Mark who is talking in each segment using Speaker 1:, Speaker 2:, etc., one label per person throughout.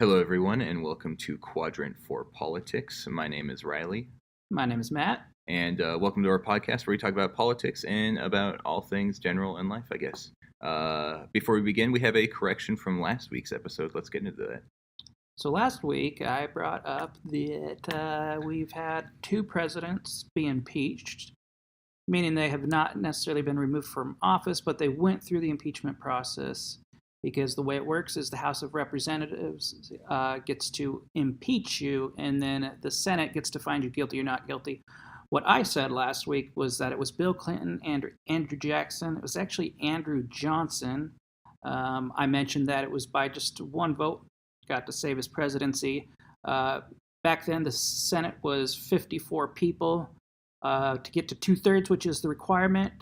Speaker 1: Hello, everyone, and welcome to Quadrant for Politics. My name is Riley,
Speaker 2: My name is Matt.
Speaker 1: and welcome to our podcast where we talk about politics and about all things general in life, I guess. Before we begin, we have a correction from last week's episode. Let's get into that.
Speaker 2: So last week I brought up that we've had two presidents be impeached, meaning they have not necessarily been removed from office, but they went through the impeachment process. Because the way it works is the House of Representatives gets to impeach you, and then the Senate gets to find you guilty or not guilty. What I said last week was that it was Bill Clinton and Andrew Jackson. It was actually Andrew Johnson. I mentioned that it was by just one vote, got to save his presidency. Back then, the Senate was 54 people. To get to two-thirds, which is the requirement,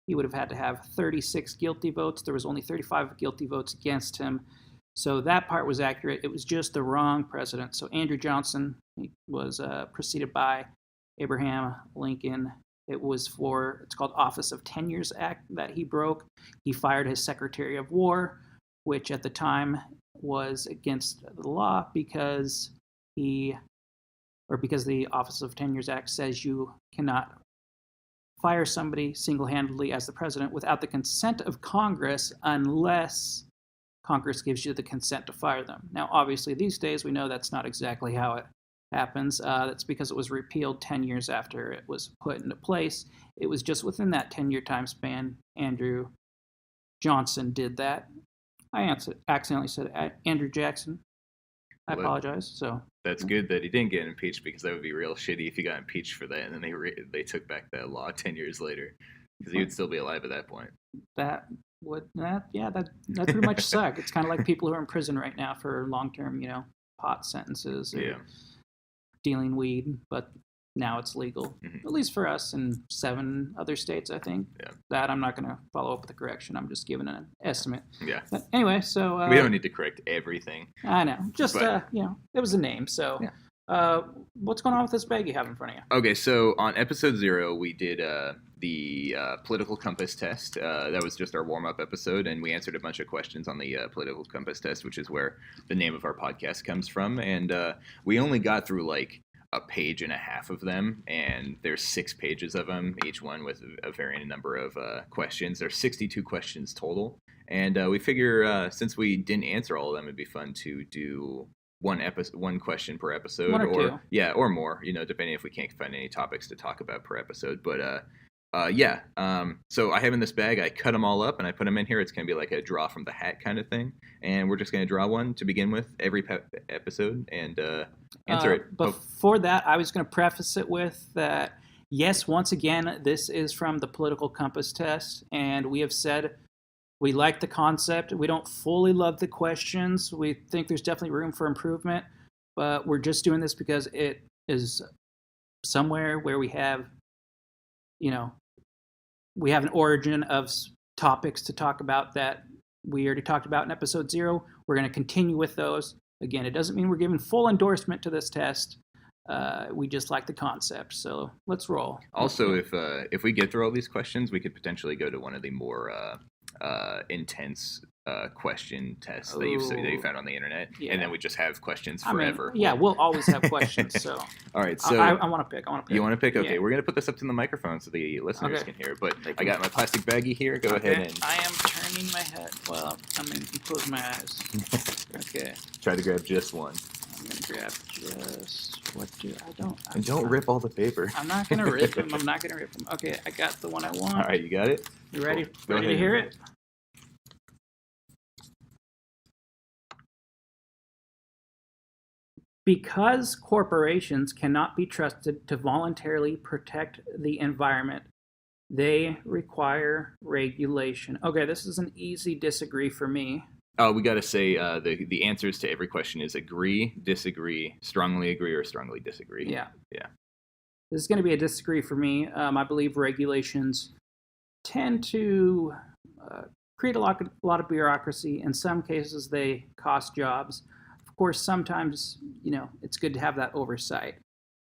Speaker 2: he would have had to have 36 guilty votes. There was only 35 guilty votes against him. So that part was accurate. It was just the wrong president. So Andrew Johnson was preceded by Abraham Lincoln. It's called Office of Tenures Act that he broke. He fired his Secretary of War, which at the time was against the law because the Office of Tenures Act says you cannot fire somebody single-handedly as the president without the consent of Congress unless Congress gives you the consent to fire them. Now, obviously, these days we know that's not exactly how it happens. That's because it was repealed 10 years after it was put into place. It was just within that 10-year time span Andrew Johnson did that. I accidentally said Andrew Jackson. I apologize. So
Speaker 1: that's good that he didn't get impeached, because that would be real shitty if he got impeached for that, and then they took back that law 10 years later, because he would still be alive at that point.
Speaker 2: That pretty much suck. It's kind of like people who are in prison right now for long-term, pot sentences or dealing weed, but now it's legal, at least for us in 7 other states, I think.
Speaker 1: Yeah.
Speaker 2: That I'm not going to follow up with a correction. I'm just giving an estimate.
Speaker 1: Yeah.
Speaker 2: But anyway, so
Speaker 1: we don't need to correct everything.
Speaker 2: I know. Just it was a name. So what's going on with this bag you have in front of you?
Speaker 1: Okay, so on episode 0, we did the political compass test. That was just our warm-up episode, and we answered a bunch of questions on the political compass test, which is where the name of our podcast comes from. And we only got through like a page and a half of them, and there's 6 pages of them, each one with a varying number of questions. There's 62 questions total, and we figure since we didn't answer all of them, it'd be fun to do one question per episode,
Speaker 2: one or two.
Speaker 1: or more, depending if we can't find any topics to talk about per episode. But so I have in this bag, I cut them all up and I put them in here. It's going to be like a draw from the hat kind of thing, and we're just going to draw one to begin with every episode and answer it.
Speaker 2: Before that, I was going to preface it with that, yes, once again, this is from the political compass test, and we have said we like the concept. We don't fully love the questions. We think there's definitely room for improvement, but we're just doing this because it is somewhere where we have, we have an origin of topics to talk about that we already talked about in episode 0. We're going to continue with those. Again, it doesn't mean we're giving full endorsement to this test. We just like the concept, so let's roll.
Speaker 1: Also, if we get through all these questions, we could potentially go to one of the more intense question tests that you found on the internet, and then we just have questions forever.
Speaker 2: We'll always have questions. So
Speaker 1: all right, so
Speaker 2: I want to pick.
Speaker 1: You want to pick? Okay, we're gonna put this up to the microphone so the listeners can hear. But I got my plastic baggie here. Go ahead and
Speaker 2: I am turning my head. Well, close my eyes. Okay.
Speaker 1: Try to grab just one.
Speaker 2: I'm gonna grab just
Speaker 1: don't rip all the paper.
Speaker 2: I'm not gonna rip them. Okay, I got the one I want.
Speaker 1: All right, you got it.
Speaker 2: You ready?
Speaker 1: Cool.
Speaker 2: Ready to hear it? Because corporations cannot be trusted to voluntarily protect the environment, they require regulation. Okay, this is an easy disagree for me.
Speaker 1: Oh, we got to say the answers to every question is agree, disagree, strongly agree, or strongly disagree.
Speaker 2: Yeah.
Speaker 1: Yeah.
Speaker 2: This is going to be a disagree for me. I believe regulations tend to create a lot of bureaucracy. In some cases, they cost jobs. Of course, sometimes, it's good to have that oversight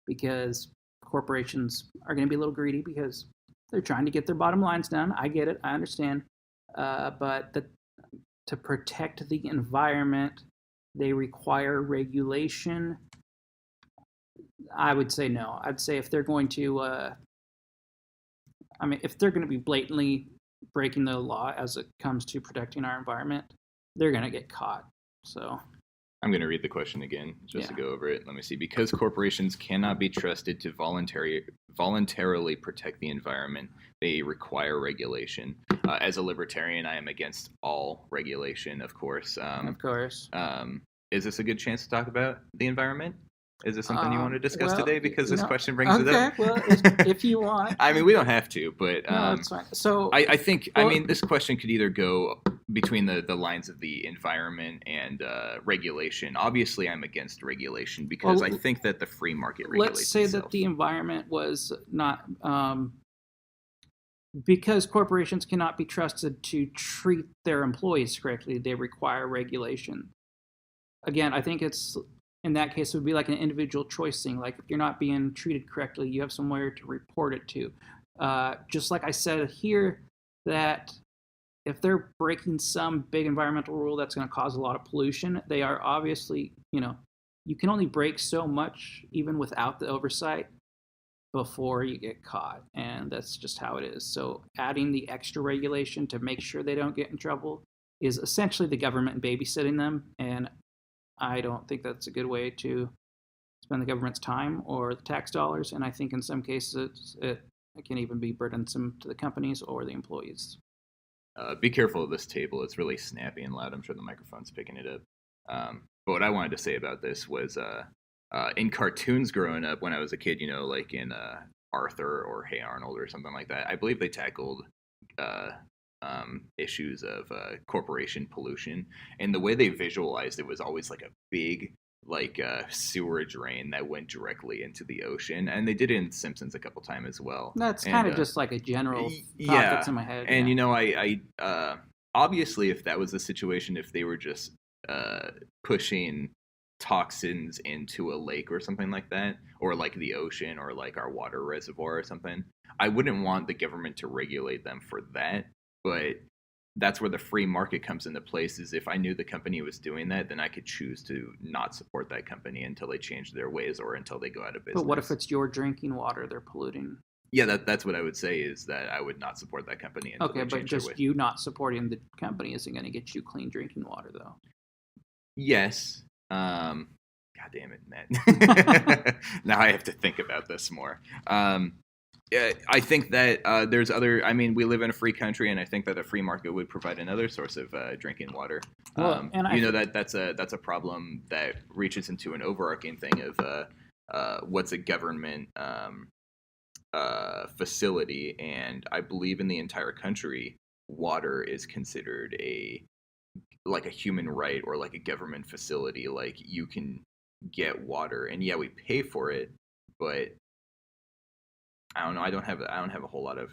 Speaker 2: because corporations are going to be a little greedy because they're trying to get their bottom lines done. I get it. I understand. But to protect the environment, they require regulation, I would say no. I'd say if they're going to, if they're going to be blatantly breaking the law as it comes to protecting our environment, they're going to get caught. So
Speaker 1: I'm going to read the question again just to go over it. Let me see. Because corporations cannot be trusted to voluntarily protect the environment, they require regulation. As a libertarian, I am against all regulation, of course.
Speaker 2: Of course.
Speaker 1: Is this a good chance to talk about the environment? Is this something you want to discuss today? Because this question brings it up.
Speaker 2: Okay, well, if you want.
Speaker 1: I mean, we don't have to, but
Speaker 2: no, it's fine. So
Speaker 1: I think, well, I mean, this question could either go between the lines of the environment and regulation. Obviously, I'm against regulation because I think that the free market regulates
Speaker 2: Let's say
Speaker 1: itself.
Speaker 2: that the environment was not... because corporations cannot be trusted to treat their employees correctly, they require regulation. Again, I think it's... in that case, it would be like an individual choice thing. Like if you're not being treated correctly, you have somewhere to report it to. Just like I said here, that if they're breaking some big environmental rule that's going to cause a lot of pollution, they are obviously, you can only break so much even without the oversight before you get caught. And that's just how it is. So adding the extra regulation to make sure they don't get in trouble is essentially the government babysitting them. And I don't think that's a good way to spend the government's time or the tax dollars. And I think in some cases it can even be burdensome to the companies or the employees.
Speaker 1: Be careful of this table. It's really snappy and loud. I'm sure the microphone's picking it up. But what I wanted to say about this was in cartoons growing up when I was a kid, like in Arthur or Hey Arnold or something like that, I believe they tackled issues of corporation pollution, and the way they visualized it was always like a big sewerage drain that went directly into the ocean, and they did it in Simpsons a couple times as well.
Speaker 2: That's kind of just like a general thought that's in my head.
Speaker 1: And I obviously if that was the situation, if they were just pushing toxins into a lake or something like that, or like the ocean or like our water reservoir or something, I wouldn't want the government to regulate them for that. But that's where the free market comes into place, is if I knew the company was doing that, then I could choose to not support that company until they change their ways or until they go out of business.
Speaker 2: But what if it's your drinking water they're polluting?
Speaker 1: Yeah, that's what I would say, is that I would not support that company until they change their ways. Okay, but
Speaker 2: just you not supporting the company isn't going to get you clean drinking water, though.
Speaker 1: Yes. God damn it, Matt. Now I have to think about this more. I think that there's other... I mean, we live in a free country, and I think that a free market would provide another source of drinking water.
Speaker 2: Well,
Speaker 1: that's a problem that reaches into an overarching thing of what's a government facility, and I believe in the entire country, water is considered a human right or like a government facility. Like you can get water, and yeah, we pay for it, but I don't know. I don't have a whole lot of.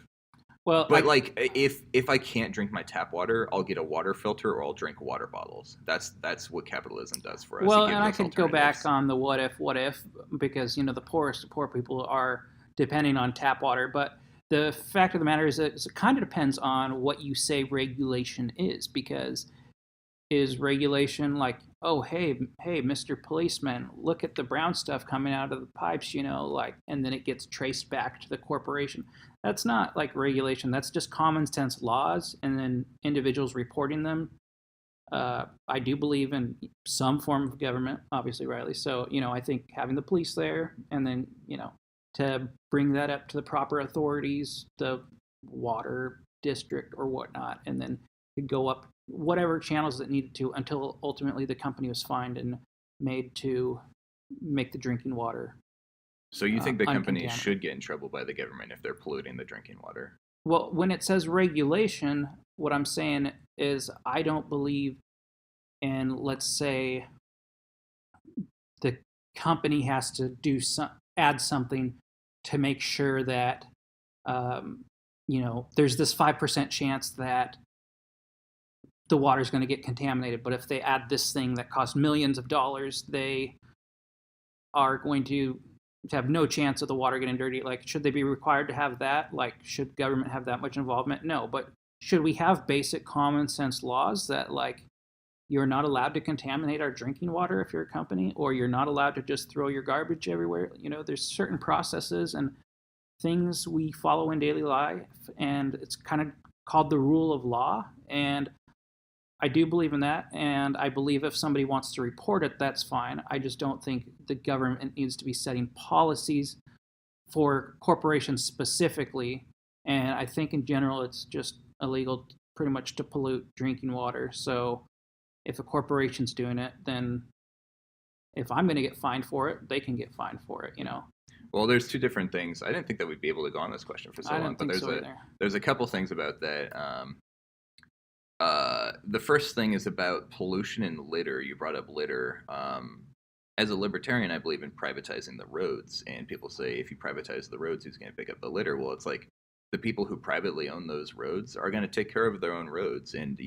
Speaker 1: Well, but if I can't drink my tap water, I'll get a water filter or I'll drink water bottles. That's what capitalism does for us.
Speaker 2: Well, and I could go back on the what if, because the poorest of poor people are depending on tap water. But the fact of the matter is that it kind of depends on what you say regulation is, because is regulation like, oh, hey, Mr. Policeman, look at the brown stuff coming out of the pipes, and then it gets traced back to the corporation. That's not like regulation. That's just common sense laws, and then individuals reporting them. I do believe in some form of government, obviously, Riley. So, I think having the police there, and then, to bring that up to the proper authorities, the water district or whatnot, and then could go up whatever channels it needed to until ultimately the company was fined and made to make the drinking water.
Speaker 1: So you think the companies should get in trouble by the government if they're polluting the drinking water?
Speaker 2: Well, when it says regulation, what I'm saying is I don't believe in, let's say, the company has to add something to make sure that, there's this 5% chance that the water is going to get contaminated. But if they add this thing that costs millions of dollars, they are going to have no chance of the water getting dirty. Like, should they be required to have that? Like, should government have that much involvement? No. But should we have basic common sense laws that, like, you're not allowed to contaminate our drinking water if you're a company, or you're not allowed to just throw your garbage everywhere. There's certain processes and things we follow in daily life, and it's kind of called the rule of law. And I do believe in that, and I believe if somebody wants to report it, that's fine. I just don't think the government needs to be setting policies for corporations specifically. And I think in general, it's just illegal pretty much to pollute drinking water. So if a corporation's doing it, then if I'm going to get fined for it, they can get fined for it,
Speaker 1: Well, there's two different things. I didn't think that we'd be able to go on this question for so long, but there's a couple things about that. The first thing is about pollution and litter. You brought up litter. As a libertarian, I believe in privatizing the roads, and people say if you privatize the roads, who's going to pick up the litter? Well, it's like the people who privately own those roads are going to take care of their own roads, and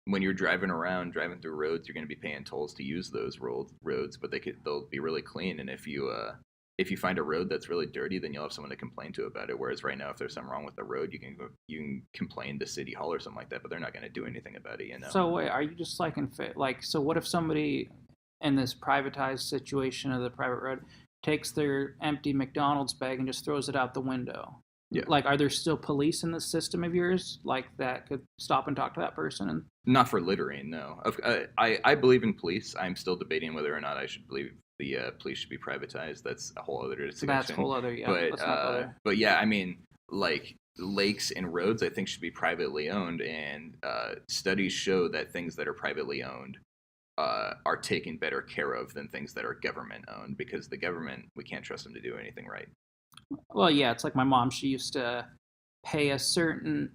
Speaker 1: when you're driving through roads, you're going to be paying tolls to use those roads, but they'll be really clean. And if you find a road that's really dirty, then you'll have someone to complain to about it. Whereas right now, if there's something wrong with the road, you can complain to City Hall or something like that, but they're not going to do anything about it.
Speaker 2: So wait, are you just so what if somebody in this privatized situation of the private road takes their empty McDonald's bag and just throws it out the window?
Speaker 1: Yeah.
Speaker 2: Are there still police in the system of yours that could stop and talk to that person?
Speaker 1: Not for littering, no. I believe in police. I'm still debating whether or not I should believe the police should be privatized. That's a whole other discussion.
Speaker 2: That's a whole other, yeah.
Speaker 1: But yeah, I mean, lakes and roads, I think, should be privately owned, and studies show that things that are privately owned are taken better care of than things that are government owned, because the government, we can't trust them to do anything right.
Speaker 2: Well, yeah, it's like my mom. She used to pay a certain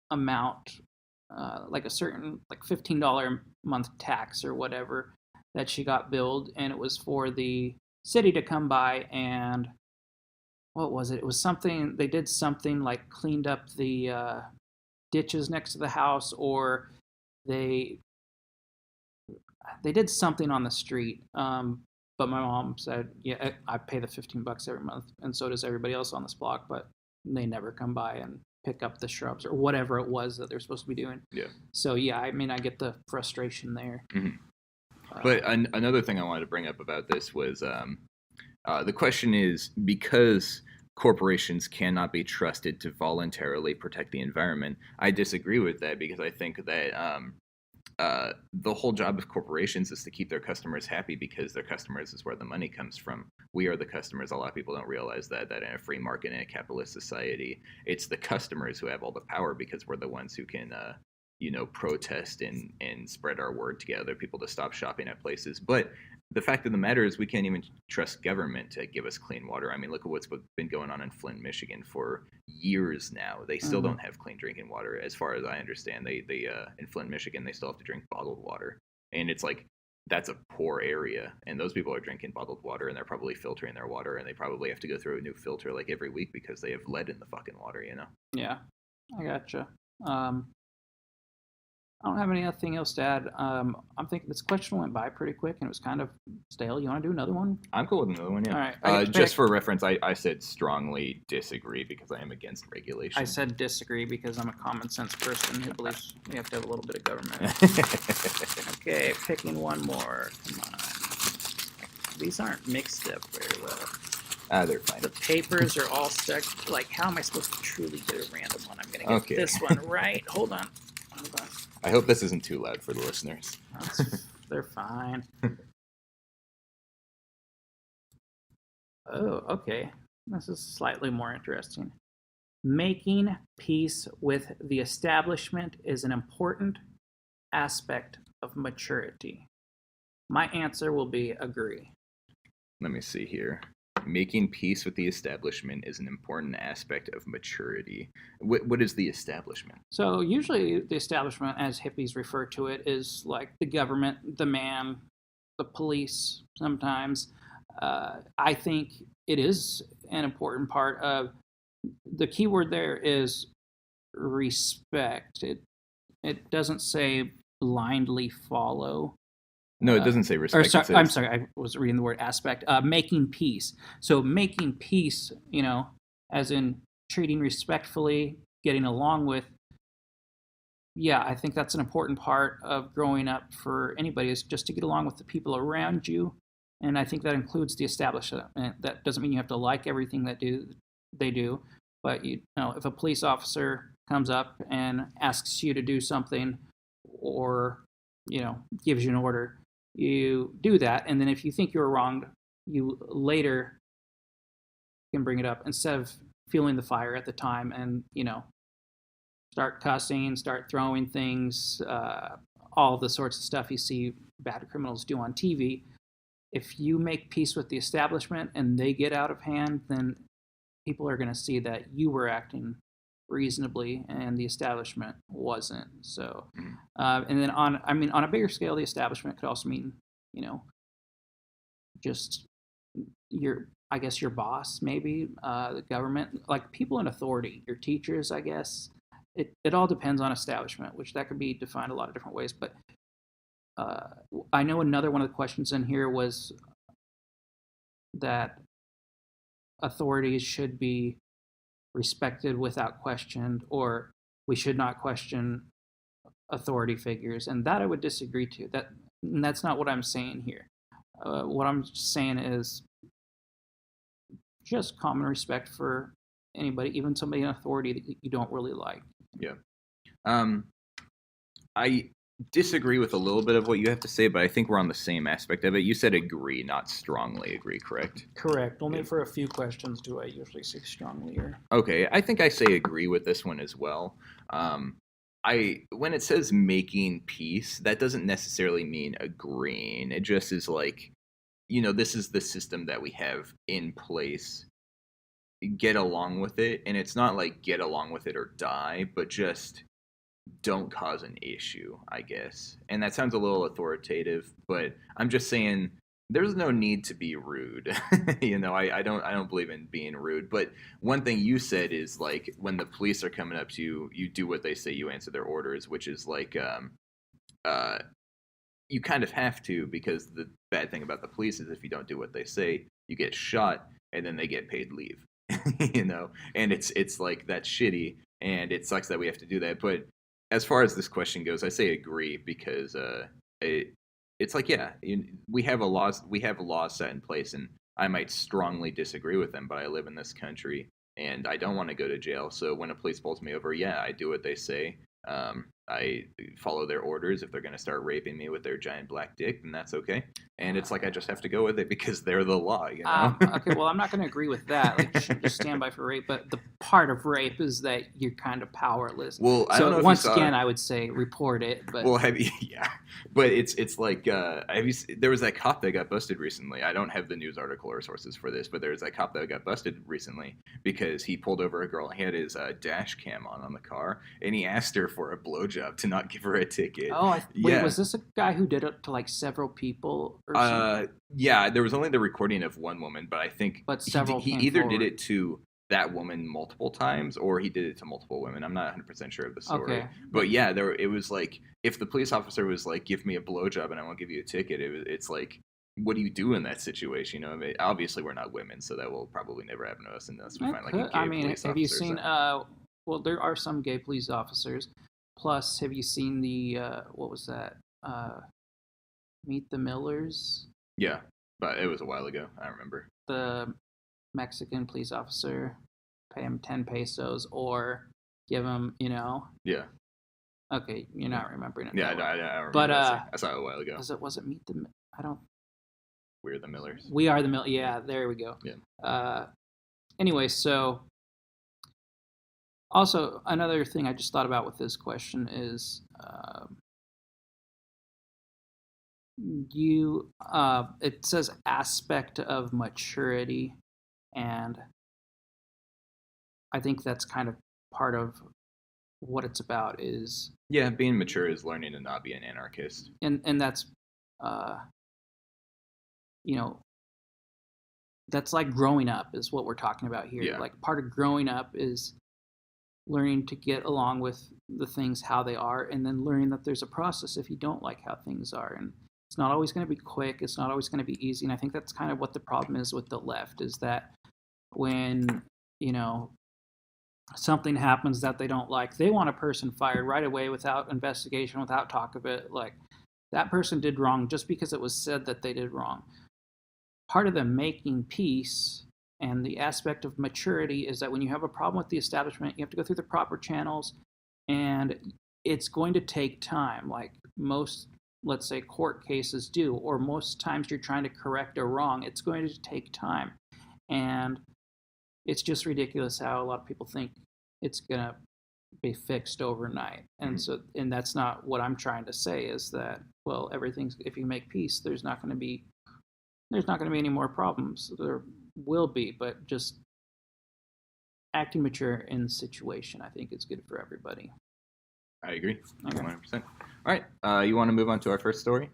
Speaker 2: amount, like a certain $15 a month tax or whatever that she got billed, and it was for the city to come by and what was it? It was something, they did something like cleaned up the ditches next to the house, or they did something on the street. But my mom said, yeah, I pay the $15 every month, and so does everybody else on this block, but they never come by and pick up the shrubs or whatever it was that they're supposed to be doing.
Speaker 1: Yeah.
Speaker 2: So, yeah, I mean, I get the frustration there.
Speaker 1: Mm-hmm. But another thing I wanted to bring up about this was the question is, because corporations cannot be trusted to voluntarily protect the environment, I disagree with that, because I think that the whole job of corporations is to keep their customers happy, because their customers is where the money comes from. We are the customers. A lot of people don't realize that in a free market, in a capitalist society, it's the customers who have all the power, because we're the ones who can protest and spread our word to get other people to stop shopping at places. But the fact of the matter is, we can't even trust government to give us clean water. I mean, look at what's been going on in Flint, Michigan for years now. They still don't have clean drinking water, as far as I understand. They in Flint, Michigan, they still have to drink bottled water, and it's like, that's a poor area, and those people are drinking bottled water, and they're probably filtering their water, and they probably have to go through a new filter like every week because they have lead in the fucking water.
Speaker 2: Yeah, I gotcha. I don't have anything else to add. I'm thinking this question went by pretty quick, and it was kind of stale. You want to do another one?
Speaker 1: I'm cool with another one, yeah.
Speaker 2: All right.
Speaker 1: Just for reference, I said strongly disagree because I am against regulation.
Speaker 2: I said disagree because I'm a common sense person who believes we have to have a little bit of government. Okay, picking one more. Come on. These aren't mixed up very well.
Speaker 1: They're fine.
Speaker 2: The papers are all stuck. How am I supposed to truly get a random one? I'm going to get this one right. Hold on.
Speaker 1: I hope this isn't too loud for the listeners.
Speaker 2: They're fine. Oh, okay. This is slightly more interesting. Making peace with the establishment is an important aspect of maturity. My answer will be agree.
Speaker 1: Let me see here. Making peace with the establishment is an important aspect of maturity. What is the establishment?
Speaker 2: So usually the establishment, as hippies refer to it, is like the government, the man, the police sometimes. I think it is an important part of, the key word there is respect. It doesn't say blindly follow.
Speaker 1: No, it doesn't say respect.
Speaker 2: I'm sorry, I was reading the word aspect. Making peace. So making peace, as in treating respectfully, getting along with yeah, I think that's an important part of growing up for anybody, is just to get along with the people around you. And I think that includes the establishment. That doesn't mean you have to like everything that they do, but you know, if a police officer comes up and asks you to do something, or you know, gives you an order, you do that, and then if you think you're wronged, you later can bring it up instead of feeling the fire at the time, and you know, start cussing, start throwing things, all the sorts of stuff you see bad criminals do on TV. If you make peace with the establishment and they get out of hand, then people are going to see that you were acting reasonably and the establishment wasn't. So, and then on a bigger scale, the establishment could also mean, you know, just I guess your boss, maybe, the government, like people in authority, your teachers, I guess. It all depends on establishment, which that could be defined a lot of different ways. But I know another one of the questions in here was that authorities should be respected without question, or we should not question authority figures, and that I would disagree to. That's not what I'm saying here. What I'm saying is just common respect for anybody, even somebody in authority that you don't really like.
Speaker 1: Yeah. I disagree with a little bit of what you have to say, but I think we're on the same aspect of it. You said agree, not strongly agree, correct?
Speaker 2: Correct. Only for a few questions do I usually say strongly.
Speaker 1: Okay, I think I say agree with this one as well. When it says making peace, that doesn't necessarily mean agreeing. It just is like, you know, this is the system that we have in place. Get along with it, and it's not like get along with it or die, but just don't cause an issue, I guess. And that sounds a little authoritative, but I'm just saying there's no need to be rude. You know, I don't believe in being rude. But one thing you said is like when the police are coming up to you, you do what they say, you answer their orders, which is like you kind of have to, because the bad thing about the police is if you don't do what they say, you get shot and then they get paid leave. You know, and it's like that's shitty, and it sucks that we have to do that. But as far as this question goes, I say agree, because it's like, yeah, we have laws set in place, and I might strongly disagree with them, but I live in this country and I don't want to go to jail. So when a police pulls me over, yeah, I do what they say. I follow their orders. If they're going to start raping me with their giant black dick, then that's okay. And it's like I just have to go with it because they're the law, you know?
Speaker 2: Okay, well, I'm not going to agree with that. Like, you should just stand by for rape. But the part of rape is that you're kind of powerless.
Speaker 1: Well, I don't know if
Speaker 2: once
Speaker 1: you saw
Speaker 2: again, I would say report it. But
Speaker 1: well, yeah, but it's like there was that cop that got busted recently. I don't have the news article or sources for this, but there was that cop that got busted recently because he pulled over a girl. He had his dash cam on the car, and he asked her for a blowjob to not give her a ticket.
Speaker 2: Oh, wait, was this a guy who did it to like several people? Or
Speaker 1: yeah, there was only the recording of one woman, but I think he either did it to that woman multiple times or he did it to multiple women. I'm not 100% sure of the story.
Speaker 2: Okay.
Speaker 1: But yeah, it was like, if the police officer was like, give me a blowjob and I won't give you a ticket, it's like, what do you do in that situation? You know, I mean, obviously we're not women, so that will probably never happen to us unless we find like a gay police officer.
Speaker 2: Have you seen, well, there are some gay police officers. Plus, have you seen the, what was that? Meet the Millers?
Speaker 1: Yeah, but it was a while ago. I remember.
Speaker 2: The Mexican police officer, pay him 10 pesos or give him, you know.
Speaker 1: Yeah.
Speaker 2: Okay, you're not remembering it.
Speaker 1: Yeah, I remember.
Speaker 2: But
Speaker 1: I saw it a while ago.
Speaker 2: Was it Meet the? I don't.
Speaker 1: We're the Millers.
Speaker 2: We are the Mill. Yeah, there we go.
Speaker 1: Yeah.
Speaker 2: Anyway, so also another thing I just thought about with this question is it says aspect of maturity, and I think that's kind of part of what it's about is
Speaker 1: being mature is learning to not be an anarchist,
Speaker 2: and that's you know, that's like growing up is what we're talking about here. Like part of growing up is learning to get along with the things how they are, and then learning that there's a process if you don't like how things are, and it's not always going to be quick, it's not always going to be easy. And I think that's kind of what the problem is with the left, is that when, you know, something happens that they don't like, they want a person fired right away without investigation, without talk of it. Like, that person did wrong just because it was said that they did wrong. Part of them making peace and the aspect of maturity is that when you have a problem with the establishment, you have to go through the proper channels, and it's going to take time, like most, let's say, court cases do, or most times you're trying to correct a wrong. It's going to take time. And it's just ridiculous how a lot of people think it's going to be fixed overnight. And and that's not what I'm trying to say, is that, well, everything's, if you make peace, there's not going to be any more problems. There will be, but just acting mature in the situation, I think, is good for everybody.
Speaker 1: I agree.
Speaker 2: Okay.
Speaker 1: 100%. All right. You want to move on to our first story?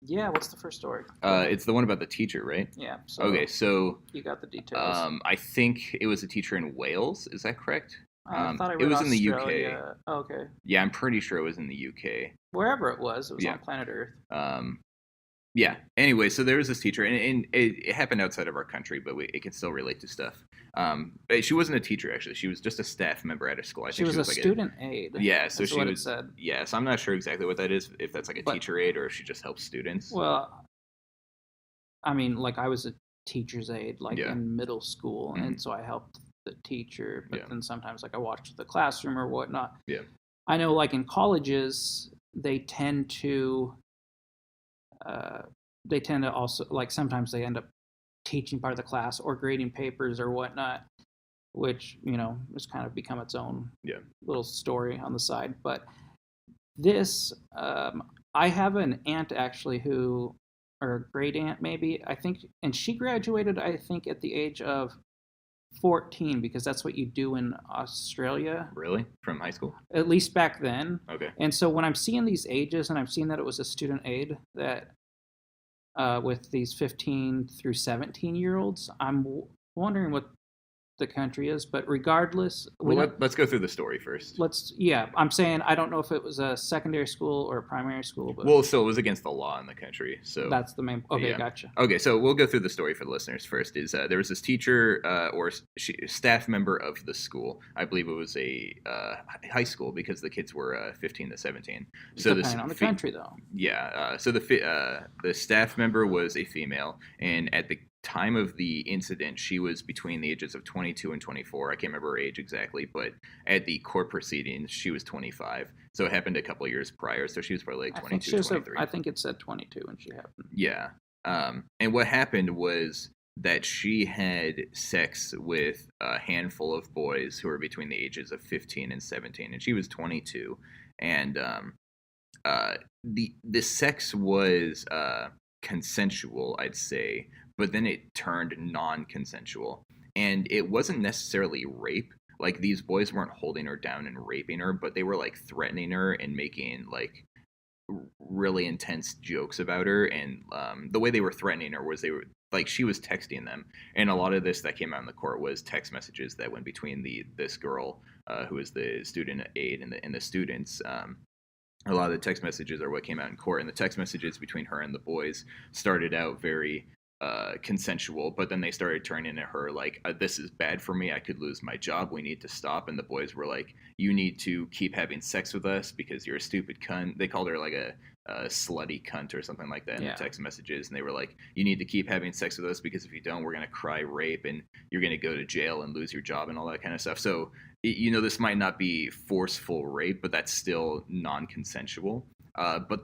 Speaker 2: Yeah, what's the first story?
Speaker 1: It's the one about the teacher, right?
Speaker 2: Yeah. So
Speaker 1: okay, so
Speaker 2: you got the details.
Speaker 1: I think it was a teacher in Wales. Is that correct?
Speaker 2: I thought I read
Speaker 1: it was
Speaker 2: Australia.
Speaker 1: in the UK.
Speaker 2: Oh, okay.
Speaker 1: Yeah, I'm pretty sure it was in the UK.
Speaker 2: Wherever it was on planet Earth.
Speaker 1: Yeah. Anyway, so there was this teacher, and it happened outside of our country, but it can still relate to stuff. She wasn't a teacher, actually. She was just a staff member at a school. I think
Speaker 2: she was a student aide.
Speaker 1: Yeah, so
Speaker 2: that's
Speaker 1: she
Speaker 2: what
Speaker 1: was.
Speaker 2: It said.
Speaker 1: Yeah, so I'm not sure exactly what that is. If that's like a teacher aide or if she just helps students.
Speaker 2: Well, I mean, like, I was a teacher's aide, like in middle school, and so I helped the teacher. But then sometimes, like, I watched the classroom or whatnot.
Speaker 1: Yeah.
Speaker 2: I know, like, in colleges, they tend to also, like, sometimes they end up teaching part of the class or grading papers or whatnot, which, has kind of become its own little story on the side. But this, I have an aunt, actually, or a great aunt maybe, I think, and she graduated, I think, at the age of 14, because that's what you do in Australia.
Speaker 1: Really? From high school?
Speaker 2: At least back then.
Speaker 1: Okay.
Speaker 2: And so when I'm seeing these ages, and I'm seeing that it was a student aide that with these 15 through 17-year-olds, I'm wondering what the country is. But regardless,
Speaker 1: let's go through the story first.
Speaker 2: I'm saying I don't know if it was a secondary school or a primary school. But
Speaker 1: so it was against the law in the country. So
Speaker 2: that's the main. Okay, gotcha.
Speaker 1: Okay, so we'll go through the story for the listeners first. Is there was this teacher staff member of the school. I believe it was a high school, because the kids were 15 to 17. So
Speaker 2: depending on the country, though.
Speaker 1: Yeah. So the staff member was a female, and at the time of the incident, she was between the ages of 22 and 24. I can't remember her age exactly, but at the court proceedings, she was 25. So it happened a couple of years prior, so she was probably like 22, 23.
Speaker 2: I think it said 22 when she happened.
Speaker 1: Yeah. And what happened was that she had sex with a handful of boys who were between the ages of 15 and 17, and she was 22. And the sex was consensual, I'd say, but then it turned non-consensual, and it wasn't necessarily rape. Like, these boys weren't holding her down and raping her, but they were, like, threatening her and making, like, really intense jokes about her. And the way they were threatening her was she was texting them, and a lot of this that came out in the court was text messages that went between this girl who was the student aide and the students. A lot of the text messages are what came out in court, and the text messages between her and the boys started out very consensual, but then they started turning at her like, this is bad for me, I could lose my job, we need to stop. And the boys were like, you need to keep having sex with us because you're a stupid cunt. They called her like a slutty cunt or something like that in the text messages, and they were like, you need to keep having sex with us, because if you don't, we're going to cry rape and you're going to go to jail and lose your job and all that kind of stuff. So this might not be forceful rape, but that's still non-consensual. But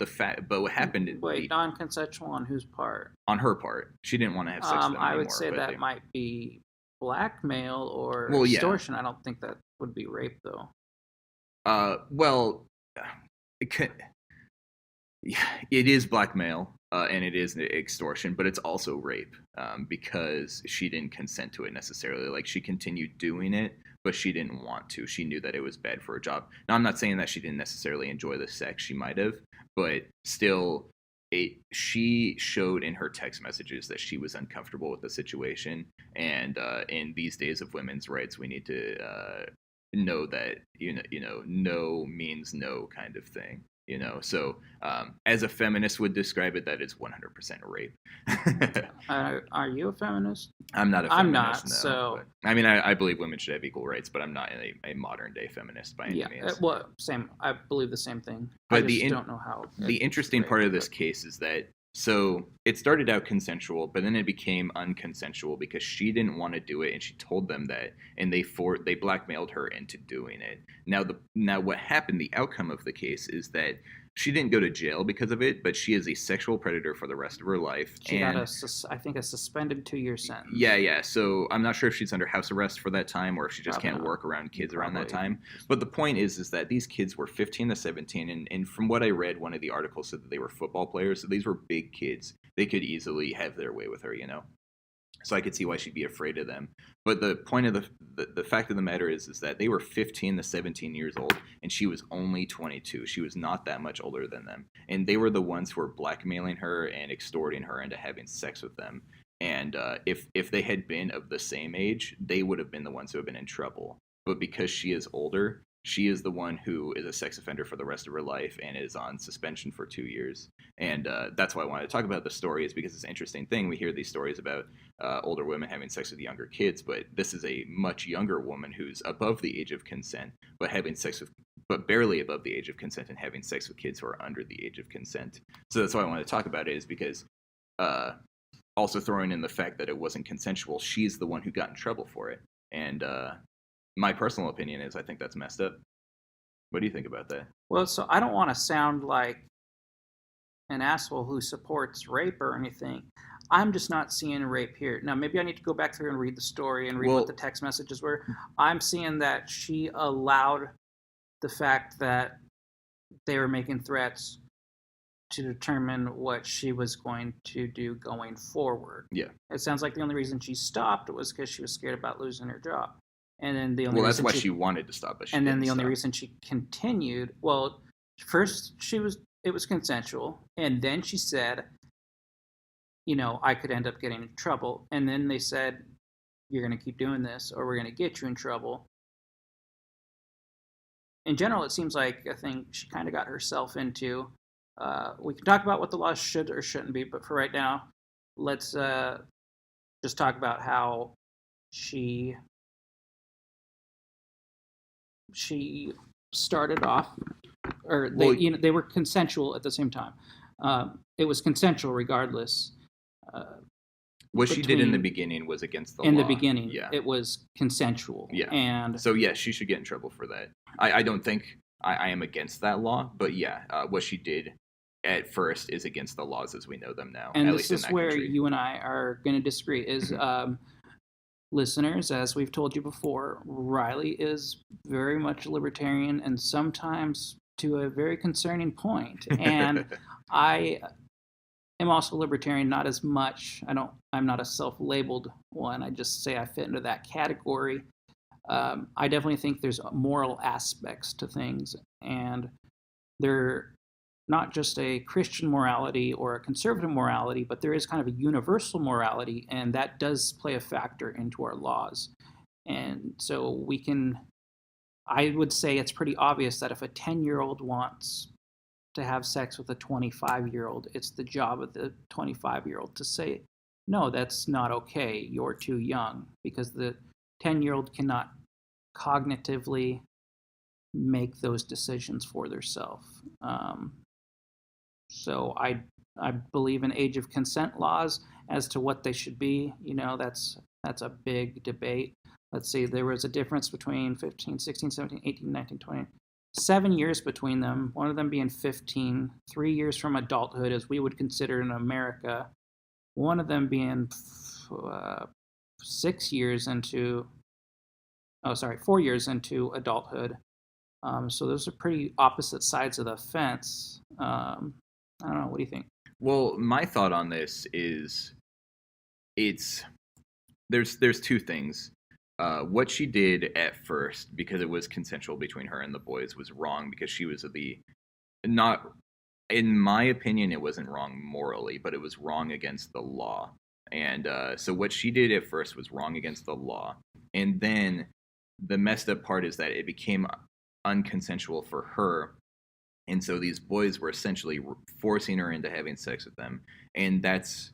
Speaker 1: what happened?
Speaker 2: Wait, non-consensual on whose part?
Speaker 1: On her part. She didn't want to have sex with them anymore.
Speaker 2: I would say that might be blackmail or extortion. I don't think that would be rape, though.
Speaker 1: It is blackmail, and it is extortion, but it's also rape, because she didn't consent to it necessarily. Like, she continued doing it, but she didn't want to. She knew that it was bad for her job. Now, I'm not saying that she didn't necessarily enjoy the sex. She might have, but still, she showed in her text messages that she was uncomfortable with the situation. And in these days of women's rights, we need to know that no means no kind of thing. So as a feminist would describe it, that is 100% rape.
Speaker 2: Are you a feminist?
Speaker 1: I'm not a feminist.
Speaker 2: I'm not.
Speaker 1: No,
Speaker 2: so
Speaker 1: but, I believe women should have equal rights, but I'm not a modern day feminist by any means.
Speaker 2: Well, same. I believe the same thing.
Speaker 1: But
Speaker 2: I just don't know how.
Speaker 1: The interesting part of this case is that so it started out consensual, but then it became unconsensual because she didn't want to do it, and she told them that, and they blackmailed her into doing it. Now what happened? The outcome of the case is that she didn't go to jail because of it, but she is a sexual predator for the rest of her life.
Speaker 2: She got a suspended 2-year sentence.
Speaker 1: Yeah. So I'm not sure if she's under house arrest for that time or if she just can't work around kids around that time. But the point is that these kids were 15 to 17, and from what I read, one of the articles said that they were football players. So these were big kids. They could easily have their way with her, So I could see why she'd be afraid of them. But the point of the fact of the matter is that they were 15 to 17 years old, and she was only 22. She was not that much older than them. And they were the ones who were blackmailing her and extorting her into having sex with them. And if they had been of the same age, they would have been the ones who have been in trouble. But because she is older, she is the one who is a sex offender for the rest of her life and is on suspension for 2 years. And that's why I wanted to talk about the story, is because it's an interesting thing. We hear these stories about older women having sex with younger kids, but this is a much younger woman who's above the age of consent, but barely above the age of consent and having sex with kids who are under the age of consent. So that's why I wanted to talk about it, is because also throwing in the fact that it wasn't consensual, she's the one who got in trouble for it. And my personal opinion is I think that's messed up. What do you think about that?
Speaker 2: Well, so I don't want to sound like an asshole who supports rape or anything. I'm just not seeing rape here. Now, maybe I need to go back through and read the story and read what the text messages were. I'm seeing that she allowed the fact that they were making threats to determine what she was going to do going forward.
Speaker 1: Yeah.
Speaker 2: It sounds like the only reason she stopped was because she was scared about losing her job. And then the only
Speaker 1: that's why she wanted to stop, but she
Speaker 2: and then the only
Speaker 1: stop.
Speaker 2: reason she continued, well, first it was consensual, and then she said, I could end up getting in trouble, and then they said, you're going to keep doing this, or we're going to get you in trouble. In general, it seems like I think she kind of got herself into. We can talk about what the law should or shouldn't be, but for right now, let's just talk about how she started off, or they were consensual at the same time. It was consensual regardless.
Speaker 1: What she did in the beginning was against the law.
Speaker 2: In the beginning,
Speaker 1: yeah.
Speaker 2: It was consensual.
Speaker 1: Yeah.
Speaker 2: And
Speaker 1: so, yes, she should get in trouble for that. I don't think I am against that law, but what she did at first is against the laws as we know them now.
Speaker 2: And
Speaker 1: at
Speaker 2: this
Speaker 1: least
Speaker 2: is where you and I are going to disagree, is listeners, as we've told you before, Riley is very much libertarian and sometimes to a very concerning point. And I am also libertarian, not as much. I'm not a self-labeled one. I just say I fit into that category. I definitely think there's moral aspects to things, and they're not just a Christian morality or a conservative morality, but there is kind of a universal morality, and that does play a factor into our laws. And so I would say it's pretty obvious that if a 10-year-old wants to have sex with a 25-year-old, it's the job of the 25-year-old to say, no, that's not okay, you're too young, because the 10-year-old cannot cognitively make those decisions for themselves. So I believe in age of consent laws as to what they should be. That's a big debate. Let's see, there was a difference between 15, 16, 17, 18, 19, 20. 7 years between them, one of them being 15, 3 years from adulthood as we would consider in America, one of them being 4 years into adulthood. So those are pretty opposite sides of the fence. I don't know. What do you think?
Speaker 1: Well, my thought on this is there's two things. What she did at first, because it was consensual between her and the boys, was wrong because she was not, in my opinion, it wasn't wrong morally, but it was wrong against the law. And so what she did at first was wrong against the law. And then the messed up part is that it became unconsensual for her. And so these boys were essentially forcing her into having sex with them. And that's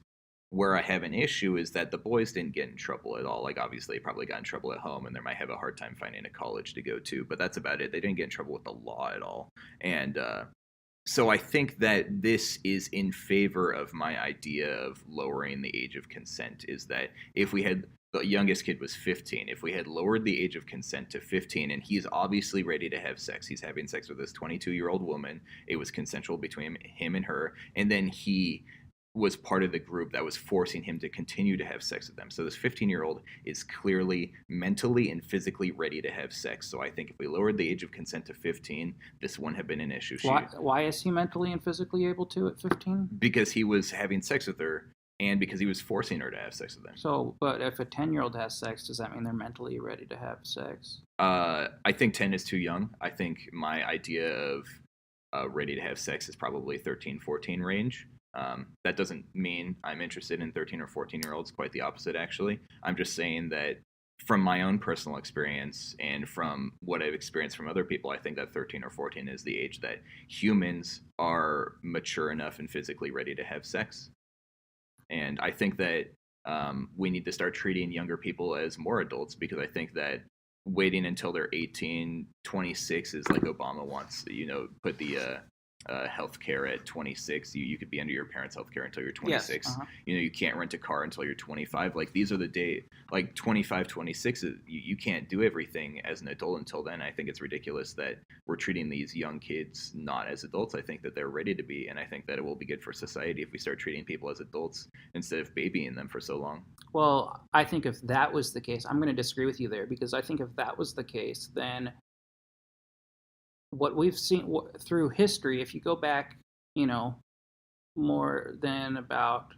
Speaker 1: where I have an issue, is that the boys didn't get in trouble at all. Like, obviously, they probably got in trouble at home, and they might have a hard time finding a college to go to, but that's about it. They didn't get in trouble with the law at all. And so I think that this is in favor of my idea of lowering the age of consent, is that if we had, the youngest kid was 15, if we had lowered the age of consent to 15, and he's obviously ready to have sex, he's having sex with this 22-year-old woman, it was consensual between him and her, and then he was part of the group that was forcing him to continue to have sex with them. So this 15-year-old is clearly mentally and physically ready to have sex. So I think if we lowered the age of consent to 15, this wouldn't have been an issue.
Speaker 2: Why is he mentally and physically able to at 15?
Speaker 1: Because he was having sex with her, and because he was forcing her to have sex with him.
Speaker 2: So, but if a 10-year-old has sex, does that mean they're mentally ready to have sex?
Speaker 1: I think 10 is too young. I think my idea of ready to have sex is probably 13, 14 range. That doesn't mean I'm interested in 13 or 14-year-olds. Quite the opposite, actually. I'm just saying that from my own personal experience and from what I've experienced from other people, I think that 13 or 14 is the age that humans are mature enough and physically ready to have sex. And I think that we need to start treating younger people as more adults, because I think that waiting until they're 18, 26 is like Obama wants, put the healthcare at 26. You could be under your parents' healthcare until you're 26.
Speaker 2: Yes,
Speaker 1: You can't rent a car until you're 25. Like, these are the days, like 25, 26, you can't do everything as an adult until then. I think it's ridiculous that we're treating these young kids not as adults. I think that they're ready to be, and I think that it will be good for society if we start treating people as adults instead of babying them for so long.
Speaker 2: Well, I think if that was the case, I'm going to disagree with you there, because I think if that was the case, then what we've seen through history, if you go back, more than about,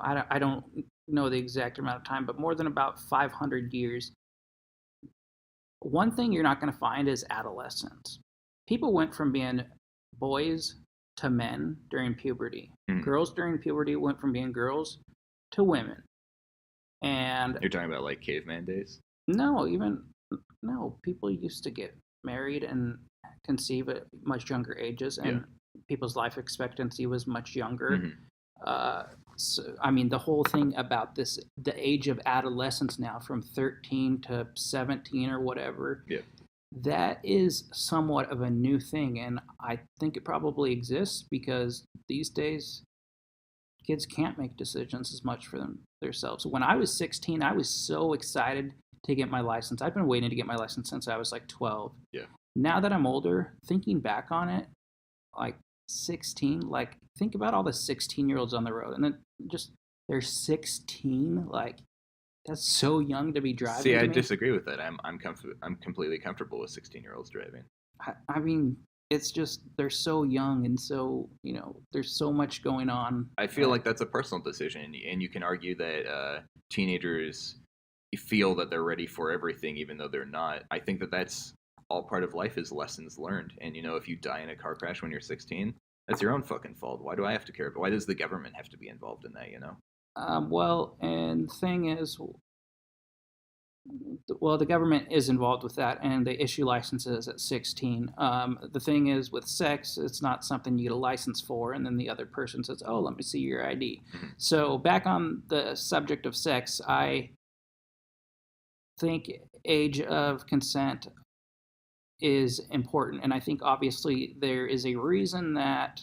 Speaker 2: I don't know the exact amount of time, but more than about 500 years, one thing you're not going to find is adolescence. People went from being boys to men during puberty.
Speaker 1: Mm-hmm.
Speaker 2: Girls during puberty went from being girls to women. And
Speaker 1: you're talking about like caveman days?
Speaker 2: No, people used to get married and conceive at much younger ages, and people's life expectancy was much younger.
Speaker 1: Mm-hmm.
Speaker 2: So, I mean, the whole thing about the age of adolescence now, from 13 to 17 or whatever, that is somewhat of a new thing, and I think it probably exists because these days kids can't make decisions as much for themselves. When I was 16, I was so excited to get my license. I've been waiting to get my license since I was like 12.
Speaker 1: Yeah.
Speaker 2: Now that I'm older, thinking back on it, like 16, like think about all the 16-year-olds on the road, and then just they're 16, like that's so young to be driving.
Speaker 1: See, I disagree with that. I'm completely comfortable with 16-year-olds driving.
Speaker 2: I mean, it's just they're so young, and so there's so much going on.
Speaker 1: I feel like that's a personal decision, and you can argue that teenagers feel that they're ready for everything, even though they're not. I think that that's all part of life, is lessons learned. And if you die in a car crash when you're 16, that's your own fucking fault. Why do I have to care? Why does the government have to be involved in that?
Speaker 2: Well, and the thing is, the government is involved with that, and they issue licenses at 16. The thing is, with sex, it's not something you get a license for, and then the other person says, "Oh, let me see your ID." Mm-hmm. So back on the subject of sex, I think age of consent is important, and I think obviously there is a reason that,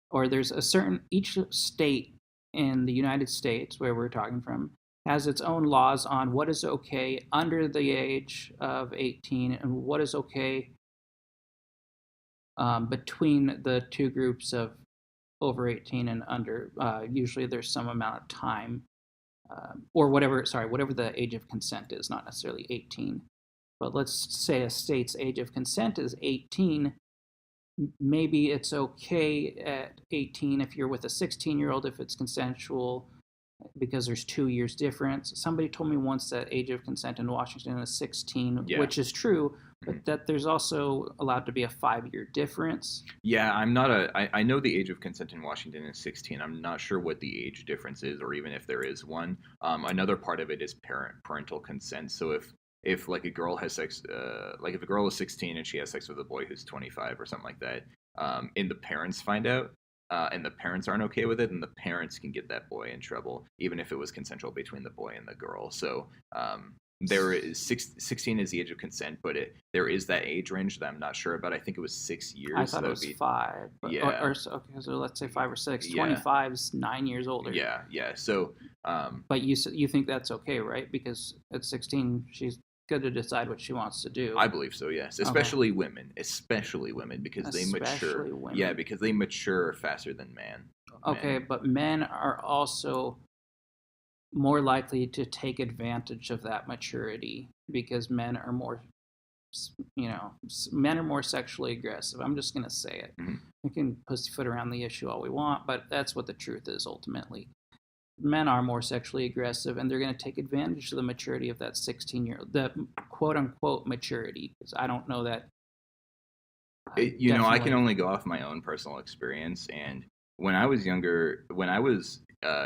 Speaker 2: or there's a certain, each state in the United States where we're talking from has its own laws on what is okay under the age of 18 and what is okay between the two groups of over 18 and under. Usually there's some amount of time or whatever the age of consent is, not necessarily 18. But let's say a state's age of consent is 18. Maybe it's okay at 18 if you're with a 16-year-old if it's consensual, because there's 2 years difference. Somebody told me once that age of consent in Washington is 16, which is true, but that there's also allowed to be a 5-year difference.
Speaker 1: Yeah, I know the age of consent in Washington is 16. I'm not sure what the age difference is, or even if there is one. Another part of it is parental consent. So if if like a girl has sex, like if a girl is 16 and she has sex with a boy who's 25 or something like that, and the parents find out, and the parents aren't okay with it, then the parents can get that boy in trouble, even if it was consensual between the boy and the girl. So there is 16 is the age of consent, but there is that age range that I'm not sure about. I think it was 6 years.
Speaker 2: I thought it was 5. But,
Speaker 1: yeah.
Speaker 2: Okay, so let's say 5 or 6.
Speaker 1: Yeah.
Speaker 2: 25's 9 years older.
Speaker 1: Yeah, yeah. So.
Speaker 2: But you think that's okay, right? Because at 16, she's good to decide what she wants to do.
Speaker 1: I believe so, yes. Especially women, because they mature.
Speaker 2: Women.
Speaker 1: Yeah, because they mature faster than men.
Speaker 2: Okay, but men are also more likely to take advantage of that maturity because men are more, men are more sexually aggressive. I'm just going to say it.
Speaker 1: Mm-hmm.
Speaker 2: We can pussyfoot around the issue all we want, but that's what the truth is ultimately. Men are more sexually aggressive, and they're going to take advantage of the maturity of that 16-year-old, the quote-unquote maturity, because I don't know that.
Speaker 1: I can only go off my own personal experience, and when I was younger, when I was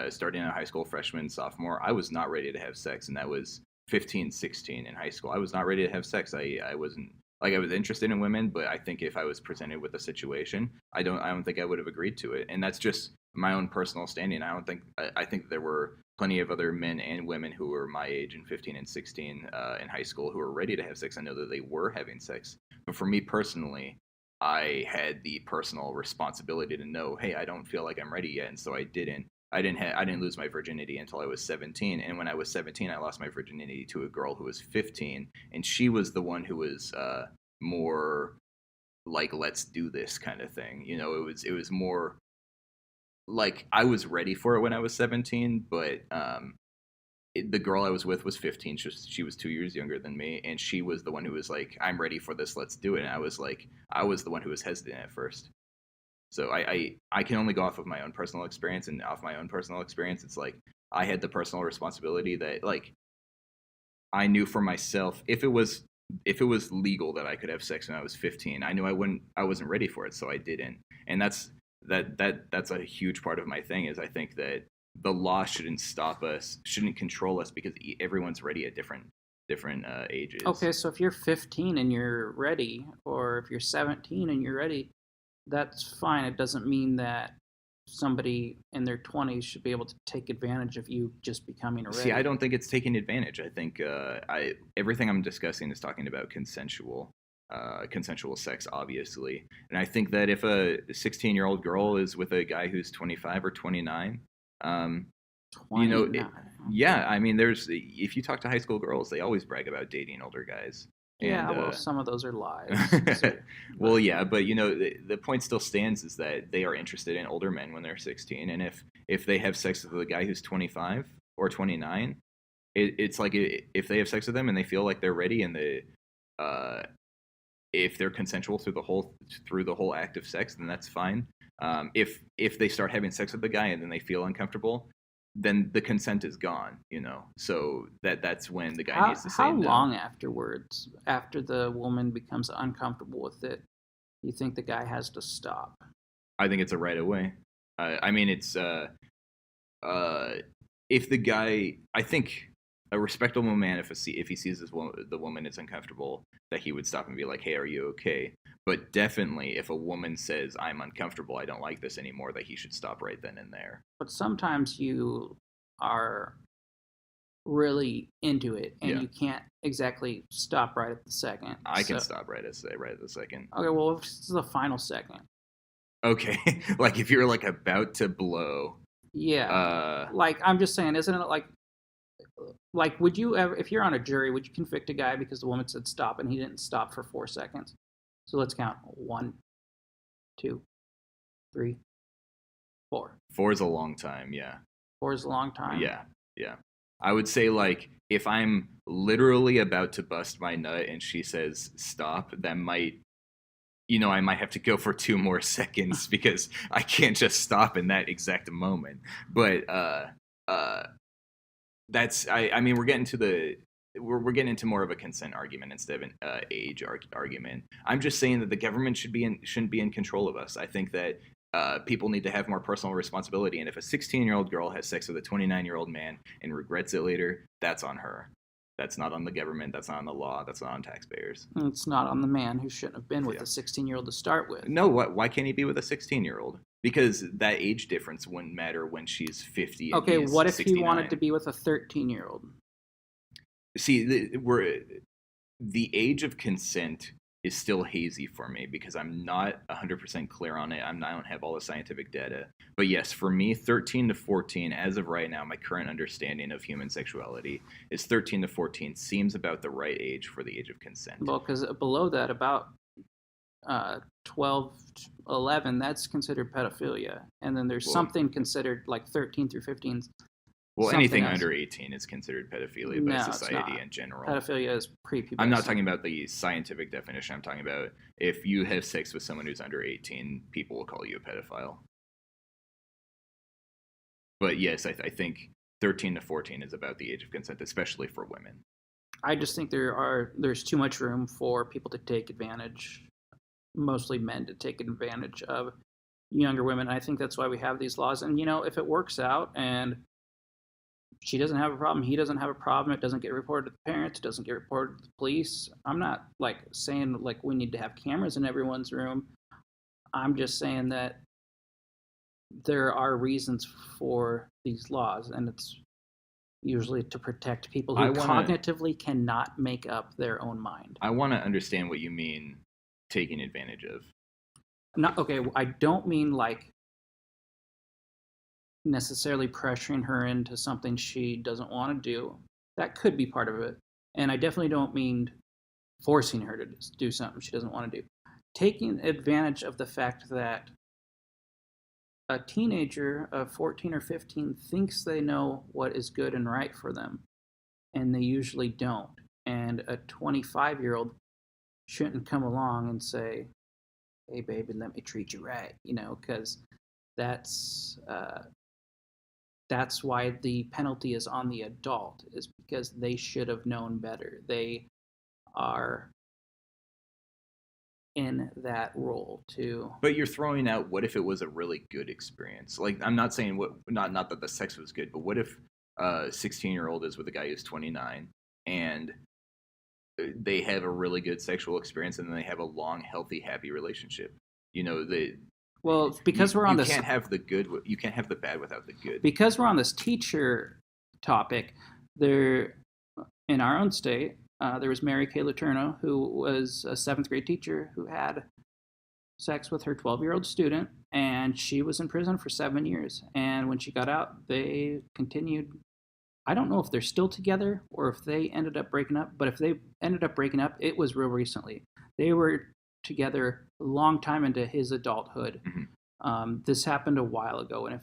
Speaker 1: starting out high school, freshman, sophomore, I was not ready to have sex, and that was 15, 16 in high school. I was not ready to have sex. I wasn't, like, I was interested in women, but I think if I was presented with a situation, I don't think I would have agreed to it, and that's just my own personal standing. I think there were plenty of other men and women who were my age in 15 and 16 in high school who were ready to have sex. I know that they were having sex, but for me personally, I had the personal responsibility to know, hey, I don't feel like I'm ready yet, and so I didn't lose my virginity until I was 17. And when I was 17, I lost my virginity to a girl who was 15, and she was the one who was more like, let's do this kind of thing. It was more like I was ready for it when I was 17, but the girl I was with was 15. She was 2 years younger than me, and she was the one who was like, I'm ready for this, let's do it. And I was the one who was hesitant at first. So I can only go off of my own personal experience, and off my own personal experience, it's like I had the personal responsibility that, like, I knew for myself, if it was legal that I could have sex when I was 15, I knew I wasn't ready for it, so I didn't. And that's a huge part of my thing, is I think that the law shouldn't stop us, shouldn't control us, because everyone's ready at different ages.
Speaker 2: Okay, so if you're 15 and you're ready, or if you're 17 and you're ready, that's fine. It doesn't mean that somebody in their 20s should be able to take advantage of you just becoming ready.
Speaker 1: See, I don't think it's taking advantage. I think everything I'm discussing is talking about consensual sex, obviously. And I think that if a 16-year-old girl is with a guy who's 25 or 29,
Speaker 2: 29.
Speaker 1: Yeah, I mean, if you talk to high school girls, they always brag about dating older guys.
Speaker 2: Yeah, well, some of those are lies.
Speaker 1: Well, yeah, but the point still stands, is that they are interested in older men when they're 16, and if they have sex with a guy who's 25 or 29, it's like, if they have sex with them and they feel like they're ready, and if they're consensual through the whole act of sex, then that's fine. If they start having sex with the guy and then they feel uncomfortable, then the consent is gone, so that's when the guy needs to say no.
Speaker 2: How long afterwards, after the woman becomes uncomfortable with it, you think the guy has to stop?
Speaker 1: I think it's a right away. I mean, it's if the guy, I think a respectable man, if he sees the woman is uncomfortable, that he would stop and be like, hey, are you okay? But definitely, if a woman says, I'm uncomfortable, I don't like this anymore, that he should stop right then and there.
Speaker 2: But sometimes you are really into it, and you can't exactly stop right at the second.
Speaker 1: I can stop right at the second.
Speaker 2: Okay, well, if this is the final second.
Speaker 1: Okay, like if you're like about to blow.
Speaker 2: Yeah. Like, I'm just saying, isn't it like, would you ever, if you're on a jury, would you convict a guy because the woman said stop and he didn't stop for 4 seconds? So let's count. 1, 2, 3, 4.
Speaker 1: 4 is a long time, yeah.
Speaker 2: 4 is a long time?
Speaker 1: Yeah. I would say, like, if I'm literally about to bust my nut and she says stop, that might, I might have to go for 2 more seconds because I can't just stop in that exact moment. But that's, I mean, we're getting into more of a consent argument instead of an age argument. I'm just saying that the government shouldn't be in control of us. I think that people need to have more personal responsibility. And if a 16-year-old girl has sex with a 29-year-old man and regrets it later, that's on her. That's not on the government. That's not on the law. That's not on taxpayers.
Speaker 2: It's not on the man who shouldn't have been with a 16-year-old to start with.
Speaker 1: No, why can't he be with a 16-year-old? Because that age difference wouldn't matter when she's 50 and
Speaker 2: Okay,
Speaker 1: he's
Speaker 2: what if
Speaker 1: 69.
Speaker 2: he wanted to be with a 13-year-old?
Speaker 1: See, the age of consent is still hazy for me because I'm not 100% clear on it. I don't have all the scientific data. But yes, for me, 13 to 14, as of right now, my current understanding of human sexuality is 13 to 14 seems about the right age for the age of consent.
Speaker 2: Well, because below that, about 12, 11, that's considered pedophilia. And then there's something considered like 13 through 15.
Speaker 1: Well, anything under 18 is considered pedophilia by society in general.
Speaker 2: Pedophilia is pre-pubescent.
Speaker 1: I'm not talking about the scientific definition. I'm talking about if you have sex with someone who's under 18, people will call you a pedophile. But yes, I think 13 to 14 is about the age of consent, especially for women.
Speaker 2: I just think there's too much room for people to take advantage, mostly men to take advantage of younger women. I think that's why we have these laws. And, if it works out and she doesn't have a problem, he doesn't have a problem, it doesn't get reported to the parents, it doesn't get reported to the police. I'm not saying we need to have cameras in everyone's room. I'm just saying that there are reasons for these laws, and it's usually to protect people who cognitively cannot make up their own mind.
Speaker 1: I want to understand what you mean taking advantage of.
Speaker 2: I don't mean necessarily pressuring her into something she doesn't want to do. That could be part of it. And I definitely don't mean forcing her to do something she doesn't want to do. Taking advantage of the fact that a teenager of 14 or 15 thinks they know what is good and right for them, and they usually don't. And a 25-year-old shouldn't come along and say, hey, baby, let me treat you right, because that's why the penalty is on the adult, is because they should have known better. They are in that role too.
Speaker 1: But you're throwing out, what if it was a really good experience? I'm not saying not that the sex was good, but what if a 16-year-old is with a guy who's 29 and they have a really good sexual experience and then they have a long, healthy, happy relationship?
Speaker 2: Well, because we're on this,
Speaker 1: you can't have the good. You can't have the bad without the good.
Speaker 2: Because we're on this teacher topic, there in our own state, there was Mary Kay Letourneau, who was a 7th grade teacher who had sex with her 12-year-old student, and she was in prison for 7 years. And when she got out, they continued. I don't know if they're still together or if they ended up breaking up. But if they ended up breaking up, it was real recently. They were together a long time into his adulthood. Mm-hmm. This happened a while ago, and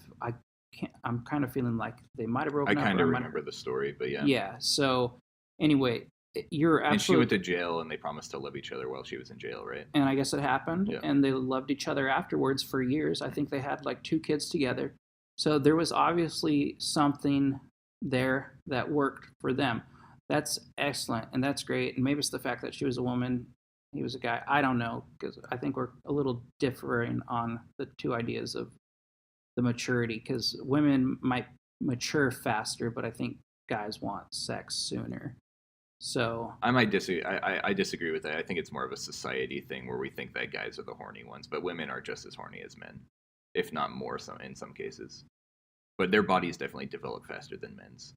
Speaker 2: I'm kind of feeling like they might have broken up.
Speaker 1: I kind of remember the story, but yeah.
Speaker 2: Yeah. So anyway, you're absolutely.
Speaker 1: And she went to jail, and they promised to love each other while she was in jail, right?
Speaker 2: And I guess it happened,
Speaker 1: yeah.
Speaker 2: And they loved each other afterwards for years. I think they had 2 kids together. So there was obviously something there that worked for them. That's excellent, and that's great. And maybe it's the fact that she was a woman. He was a guy. I don't know, because I think we're a little differing on the 2 ideas of the maturity, because women might mature faster, but I think guys want sex sooner. So
Speaker 1: I might disagree. I disagree with that. I think it's more of a society thing where we think that guys are the horny ones, but women are just as horny as men, if not more in some cases. But their bodies definitely develop faster than men's.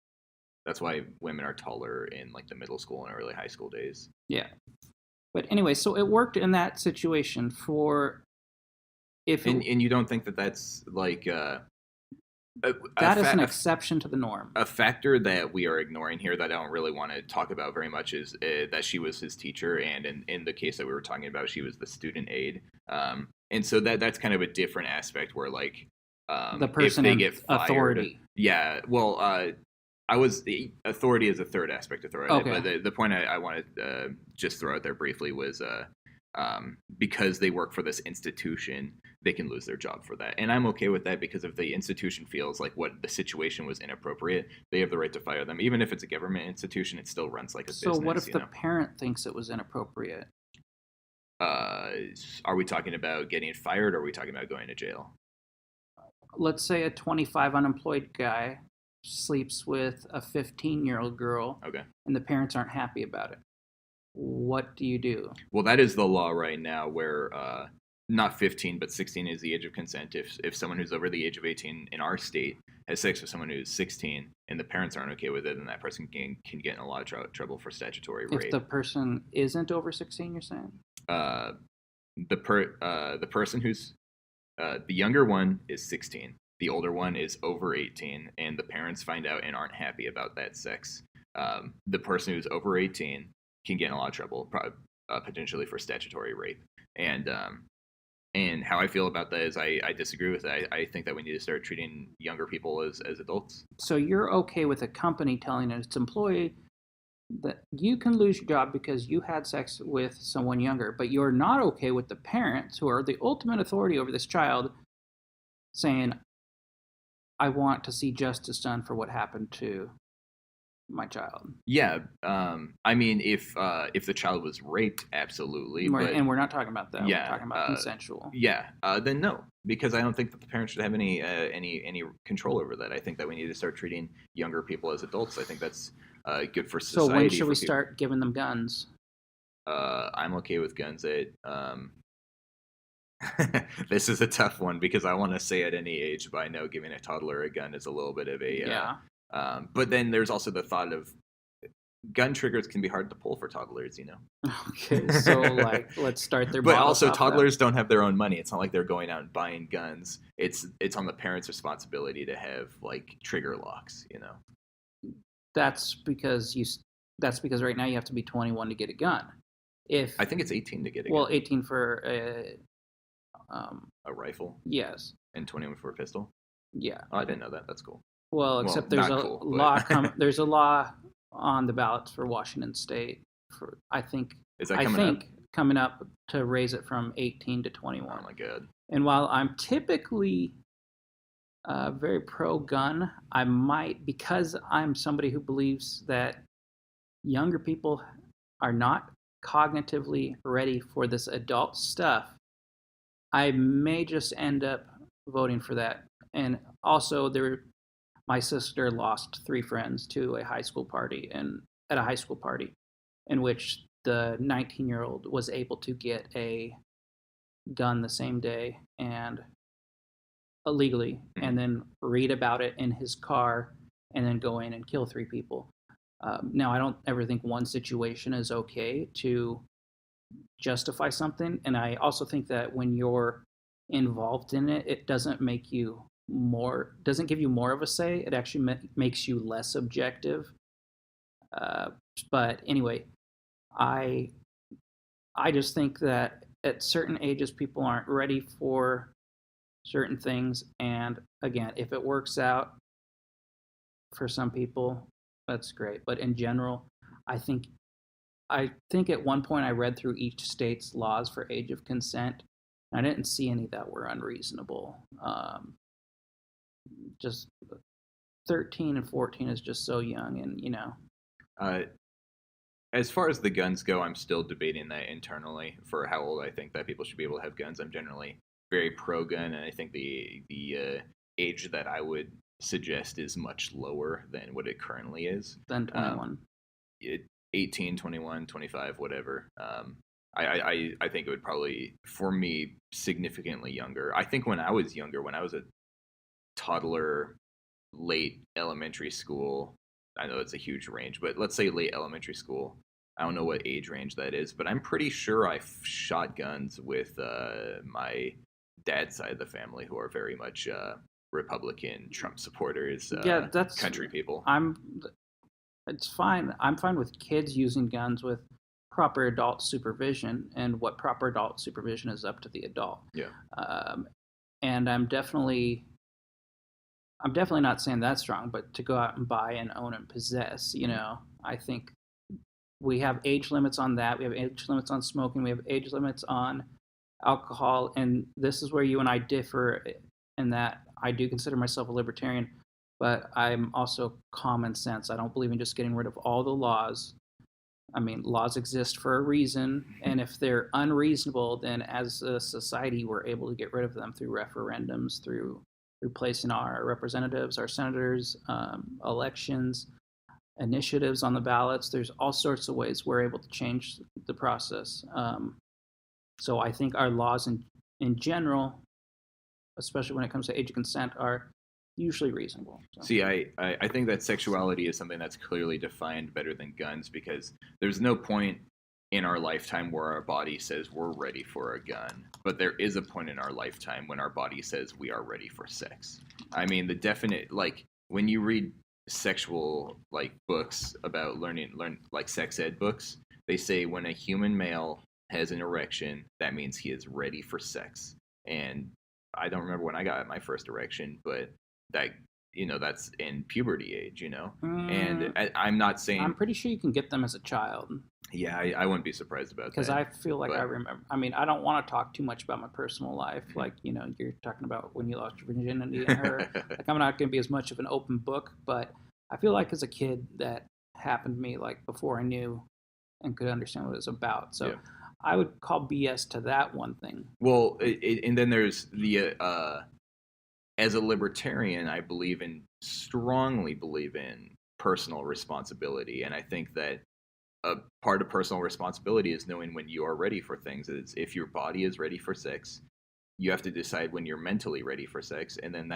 Speaker 1: That's why women are taller in the middle school and early high school days.
Speaker 2: Yeah. But anyway, so it worked in that situation for
Speaker 1: and you don't think that that's
Speaker 2: that is an exception to the norm.
Speaker 1: A factor that we are ignoring here that I don't really want to talk about very much is that she was his teacher, and in the case that we were talking about, she was the student aide. And so that's kind of a different aspect where
Speaker 2: the person
Speaker 1: if they
Speaker 2: in
Speaker 1: get fired,
Speaker 2: authority.
Speaker 1: Yeah, well, the authority is a third aspect to throw at it, but the point I wanted to just throw out there briefly was because they work for this institution, they can lose their job for that. And I'm okay with that, because if the institution feels like what the situation was inappropriate, they have the right to fire them. Even if it's a government institution, it still runs like a business.
Speaker 2: So what if the parent thinks it was inappropriate?
Speaker 1: Are we talking about getting fired, or are we talking about going to jail?
Speaker 2: Let's say a 25 unemployed guy sleeps with a 15-year-old girl,
Speaker 1: Okay.
Speaker 2: and the parents aren't happy about it. What do you do?
Speaker 1: Well, that is the law right now, where not 15, but 16 is the age of consent. If someone who's over the age of 18 in our state has sex with someone who's 16, and the parents aren't okay with it, then that person can get in a lot of trouble for statutory rape.
Speaker 2: If the person isn't over 16, you're saying?
Speaker 1: The person who's the younger one is 16. The older one is over 18, and the parents find out and aren't happy about that sex. The person who's over 18 can get in a lot of trouble, potentially for statutory rape. And how I feel about that is I disagree with that. I think that we need to start treating younger people as adults.
Speaker 2: So you're okay with a company telling its employee that you can lose your job because you had sex with someone younger, but you're not okay with the parents, who are the ultimate authority over this child, saying, I want to see justice done for what happened to my child.
Speaker 1: Yeah, I mean, if the child was raped, absolutely.
Speaker 2: And we're not talking about that.
Speaker 1: Yeah,
Speaker 2: we're talking about consensual.
Speaker 1: Yeah, then no, because I don't think that the parents should have any control over that. I think that we need to start treating younger people as adults. I think that's good for society.
Speaker 2: So when should we start giving them guns?
Speaker 1: I'm okay with guns at. This is a tough one because I want to say at any age, but I know giving a toddler a gun is a little bit of a
Speaker 2: yeah.
Speaker 1: But then there's also the thought of gun triggers can be hard to pull for toddlers, you know.
Speaker 2: Okay, so like let's start their.
Speaker 1: But also, toddlers don't have their own money. It's not like they're going out and buying guns. It's on the parents' responsibility to have like trigger locks, you know.
Speaker 2: That's because right now you have to be 21 to get a gun.
Speaker 1: I think it's 18 to get a gun.
Speaker 2: Well, 18 for
Speaker 1: a rifle.
Speaker 2: Yes.
Speaker 1: And 21 for a pistol.
Speaker 2: Yeah.
Speaker 1: Oh, I didn't know that. That's cool.
Speaker 2: Well, except there's a law. There's a law on the ballots for Washington State.
Speaker 1: Is that
Speaker 2: coming up to raise it from 18 to 21.
Speaker 1: Oh my god!
Speaker 2: And while I'm typically very pro-gun, I might, because I'm somebody who believes that younger people are not cognitively ready for this adult stuff, I may just end up voting for that. And also, my sister lost 3 friends to a high school party, in which the 19-year-old was able to get a gun the same day and illegally, and then read about it in his car, and then go in and kill 3 people. Now, I don't ever think one situation is okay to justify something, and I also think that when you're involved in it, it doesn't give you more of a say. It actually makes you less objective. But anyway, I just think that at certain ages people aren't ready for certain things, and again, if it works out for some people, that's great. But in general, I think at one point I read through each state's laws for age of consent, and I didn't see any that were unreasonable. Just 13 and 14 is just so young, and you know.
Speaker 1: As far as the guns go, I'm still debating that internally for how old I think that people should be able to have guns. I'm generally very pro-gun, and I think the age that I would suggest is much lower than what it currently is.
Speaker 2: Than 21.
Speaker 1: 18, 21, 25, whatever. I think it would probably, for me, significantly younger. I think when I was younger, when I was a toddler, late elementary school, I know it's a huge range, but let's say late elementary school. I don't know what age range that is, but I'm pretty sure I shot guns with my dad's side of the family, who are very much Republican Trump supporters.
Speaker 2: Yeah, that's
Speaker 1: country people.
Speaker 2: It's fine. I'm fine with kids using guns with proper adult supervision, and what proper adult supervision is up to the adult.
Speaker 1: Yeah.
Speaker 2: And I'm definitely not saying that's wrong, but to go out and buy and own and possess, you know, I think we have age limits on that. We have age limits on smoking. We have age limits on alcohol. And this is where you and I differ, in that I do consider myself a libertarian, but I'm also common sense. I don't believe in just getting rid of all the laws. I mean, laws exist for a reason, and if they're unreasonable, then as a society, we're able to get rid of them through referendums, through replacing our representatives, our senators, elections, initiatives on the ballots. There's all sorts of ways we're able to change the process. So I think our laws in general, especially when it comes to age of consent, are usually reasonable. So.
Speaker 1: See, I think that sexuality is something that's clearly defined better than guns, because there's no point in our lifetime where our body says we're ready for a gun, but there is a point in our lifetime when our body says we are ready for sex. I mean, the definite, like, when you read sexual, like, books about learn like sex ed books, they say when a human male has an erection, that means he is ready for sex. And I don't remember when I got my first erection, but that, that's in puberty age, and I'm not saying,
Speaker 2: I'm pretty sure you can get them as a child.
Speaker 1: Yeah, I wouldn't be surprised about that.
Speaker 2: Because I feel like I remember. I mean, I don't want to talk too much about my personal life. Like, you're talking about when you lost your virginity and her. Like, I'm not going to be as much of an open book, but I feel like as a kid that happened to me, like, before I knew and could understand what it was about. So I would call BS to that one thing.
Speaker 1: Well, and then there's the, as a libertarian, I strongly believe in personal responsibility. And I think that a part of personal responsibility is knowing when you are ready for things. If your body is ready for sex, you have to decide when you're mentally ready for sex, and then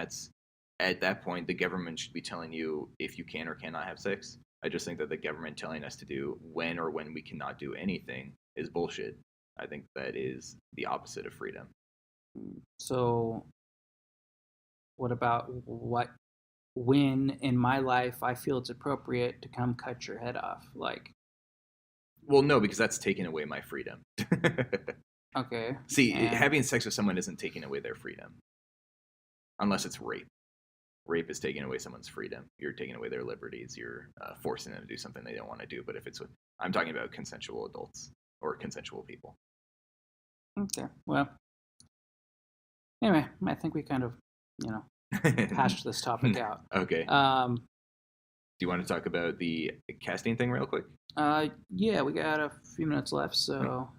Speaker 1: at that point the government should be telling you if you can or cannot have sex. I just think that the government telling us to do when we cannot do anything is bullshit. I think that is the opposite of freedom.
Speaker 2: So what about when in my life I feel it's appropriate to come cut your head off? Like,
Speaker 1: well, no, because that's taking away my freedom.
Speaker 2: Okay.
Speaker 1: See, having sex with someone isn't taking away their freedom. Unless it's rape. Rape is taking away someone's freedom. You're taking away their liberties. You're forcing them to do something they don't want to do. But if I'm talking about consensual adults or consensual people.
Speaker 2: Okay. Well, anyway, I think we kind of, hashed this topic out.
Speaker 1: Okay. Do you want to talk about the casting thing real quick?
Speaker 2: Yeah, we got a few minutes left, so.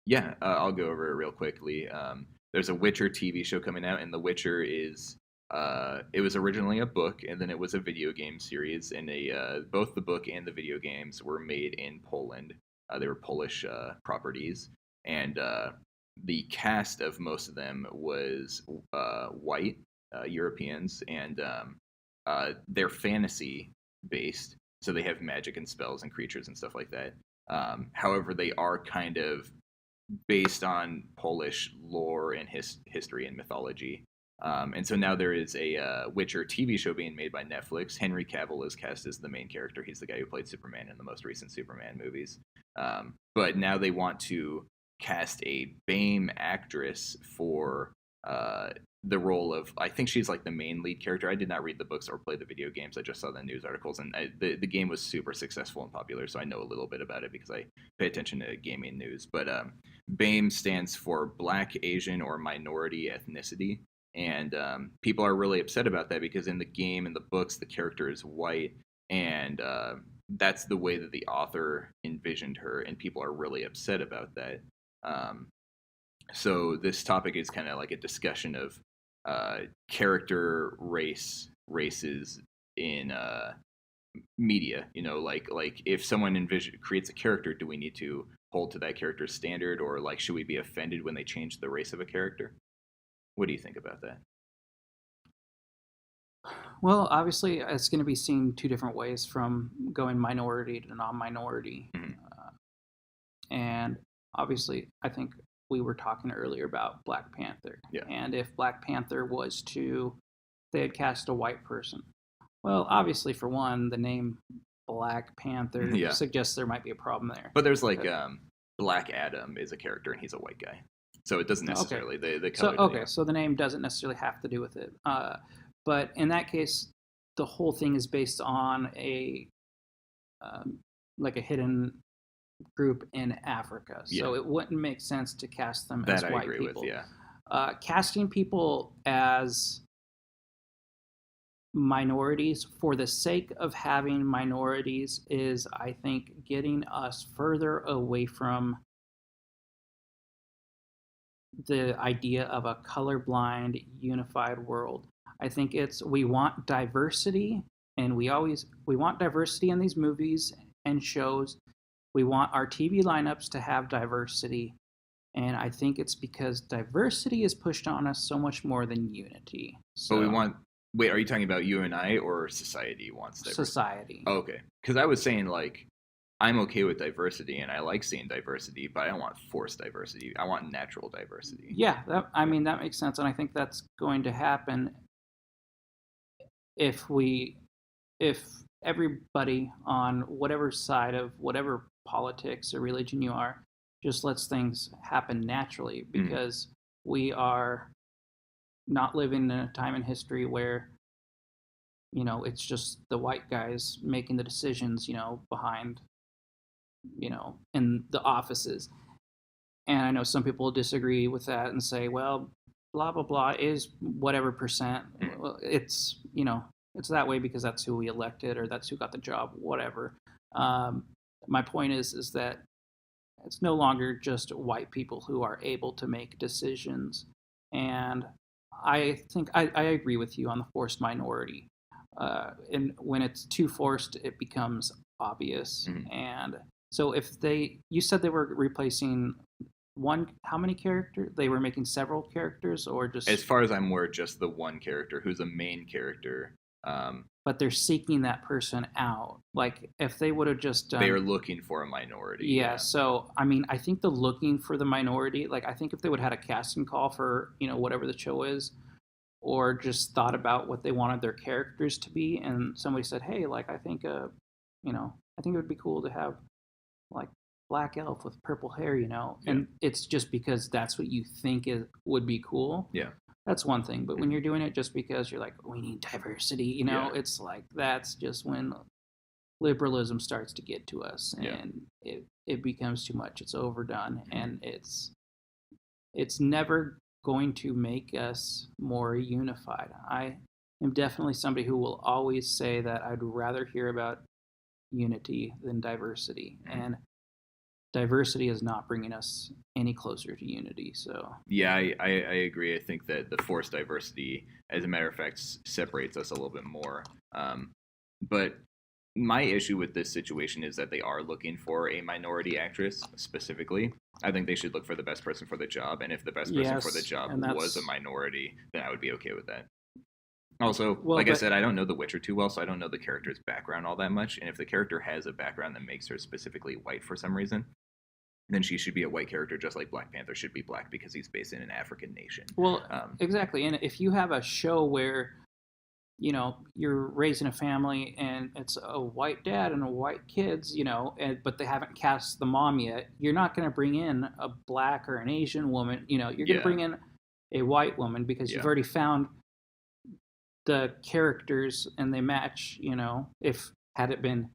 Speaker 1: Yeah, I'll go over it real quickly. There's a Witcher TV show coming out, and The Witcher is, it was originally a book, and then it was a video game series, and both the book and the video games were made in Poland. They were Polish properties, and the cast of most of them was white Europeans, and they're fantasy based, so they have magic and spells and creatures and stuff like that. However, they are kind of based on Polish lore and history and mythology. And so now there is a Witcher TV show being made by Netflix. Henry Cavill is cast as the main character. He's the guy who played Superman in the most recent Superman movies. But now they want to cast a BAME actress for the role of, I think she's like the main lead character. I did not read the books or play the video games. I just saw the news articles, and the game was super successful and popular, so I know a little bit about it because I pay attention to gaming news. But BAME stands for Black, Asian, or Minority Ethnicity, and people are really upset about that because in the game, in the books, the character is white, and that's the way that the author envisioned her, and people are really upset about that. So this topic is kind of like a discussion of character races in media. Like if someone creates a character, do we need to hold to that character's standard, or like should we be offended when they change the race of a character? What do you think about that?
Speaker 2: Well, obviously, it's going to be seen two different ways, from going minority to non-minority.
Speaker 1: Mm-hmm.
Speaker 2: And obviously, I think we were talking earlier about Black Panther.
Speaker 1: Yeah.
Speaker 2: And if Black Panther they had cast a white person. Well, obviously, for one, the name Black Panther suggests there might be a problem there.
Speaker 1: But there's like Black Adam is a character, and he's a white guy. So it doesn't necessarily, they cover
Speaker 2: so the name doesn't necessarily have to do with it. But in that case, the whole thing is based on a hidden group in Africa. So it wouldn't make sense to cast them as white people. Casting people as minorities for the sake of having minorities is, I think, getting us further away from the idea of a colorblind, unified world. I think we want diversity, and we want diversity in these movies and shows. We want our TV lineups to have diversity, and I think it's because diversity is pushed on us so much more than unity. So,
Speaker 1: But we want. Wait, are you talking about you and I, or society wants diversity?
Speaker 2: Society.
Speaker 1: Oh, okay, because I was saying like, I'm okay with diversity and I like seeing diversity, but I don't want forced diversity. I want natural diversity.
Speaker 2: Yeah, that makes sense, and I think that's going to happen if everybody on whatever side of whatever politics or religion you are just lets things happen naturally, because we are not living in a time in history where it's just the white guys making the decisions behind in the offices. And I know some people disagree with that and say, well, blah blah blah is whatever percent. Well, it's it's that way because that's who we elected or that's who got the job, whatever. My point is that it's no longer just white people who are able to make decisions. And I think I agree with you on the forced minority. And when it's too forced, it becomes obvious. And so you said they were replacing how many characters? They were making several characters, or just?
Speaker 1: As far as I'm aware, just the one character who's a main character.
Speaker 2: But they're seeking that person out. Like, if they would have just done...
Speaker 1: They are looking for a minority.
Speaker 2: Yeah, so, I mean, I think the looking for the minority, like, I think if they would have had a casting call for, whatever the show is, or just thought about what they wanted their characters to be, and somebody said, hey, like, I think it would be cool to have, like, black elf with purple hair, and it's just because that's what you think would be cool.
Speaker 1: Yeah.
Speaker 2: That's one thing, but when you're doing it just because you're like, we need diversity, it's like, that's just when liberalism starts to get to us, and it becomes too much. It's overdone, and it's never going to make us more unified. I am definitely somebody who will always say that I'd rather hear about unity than diversity, and diversity is not bringing us any closer to unity. So
Speaker 1: yeah, I agree. I think that the forced diversity, as a matter of fact, separates us a little bit more. But my issue with this situation is that they are looking for a minority actress specifically. I think they should look for the best person for the job, and if the best person for the job was a minority, then I would be okay with that. Also, I said, I don't know The Witcher too well, so I don't know the character's background all that much. And if the character has a background that makes her specifically white for some reason, then she should be a white character, just like Black Panther should be black because he's based in an African nation.
Speaker 2: Well, exactly. And if you have a show where, you're raising a family and it's a white dad and a white kids, but they haven't cast the mom yet, you're not going to bring in a black or an Asian woman. You're going to bring in a white woman because you've already found the characters and they match. If had it been,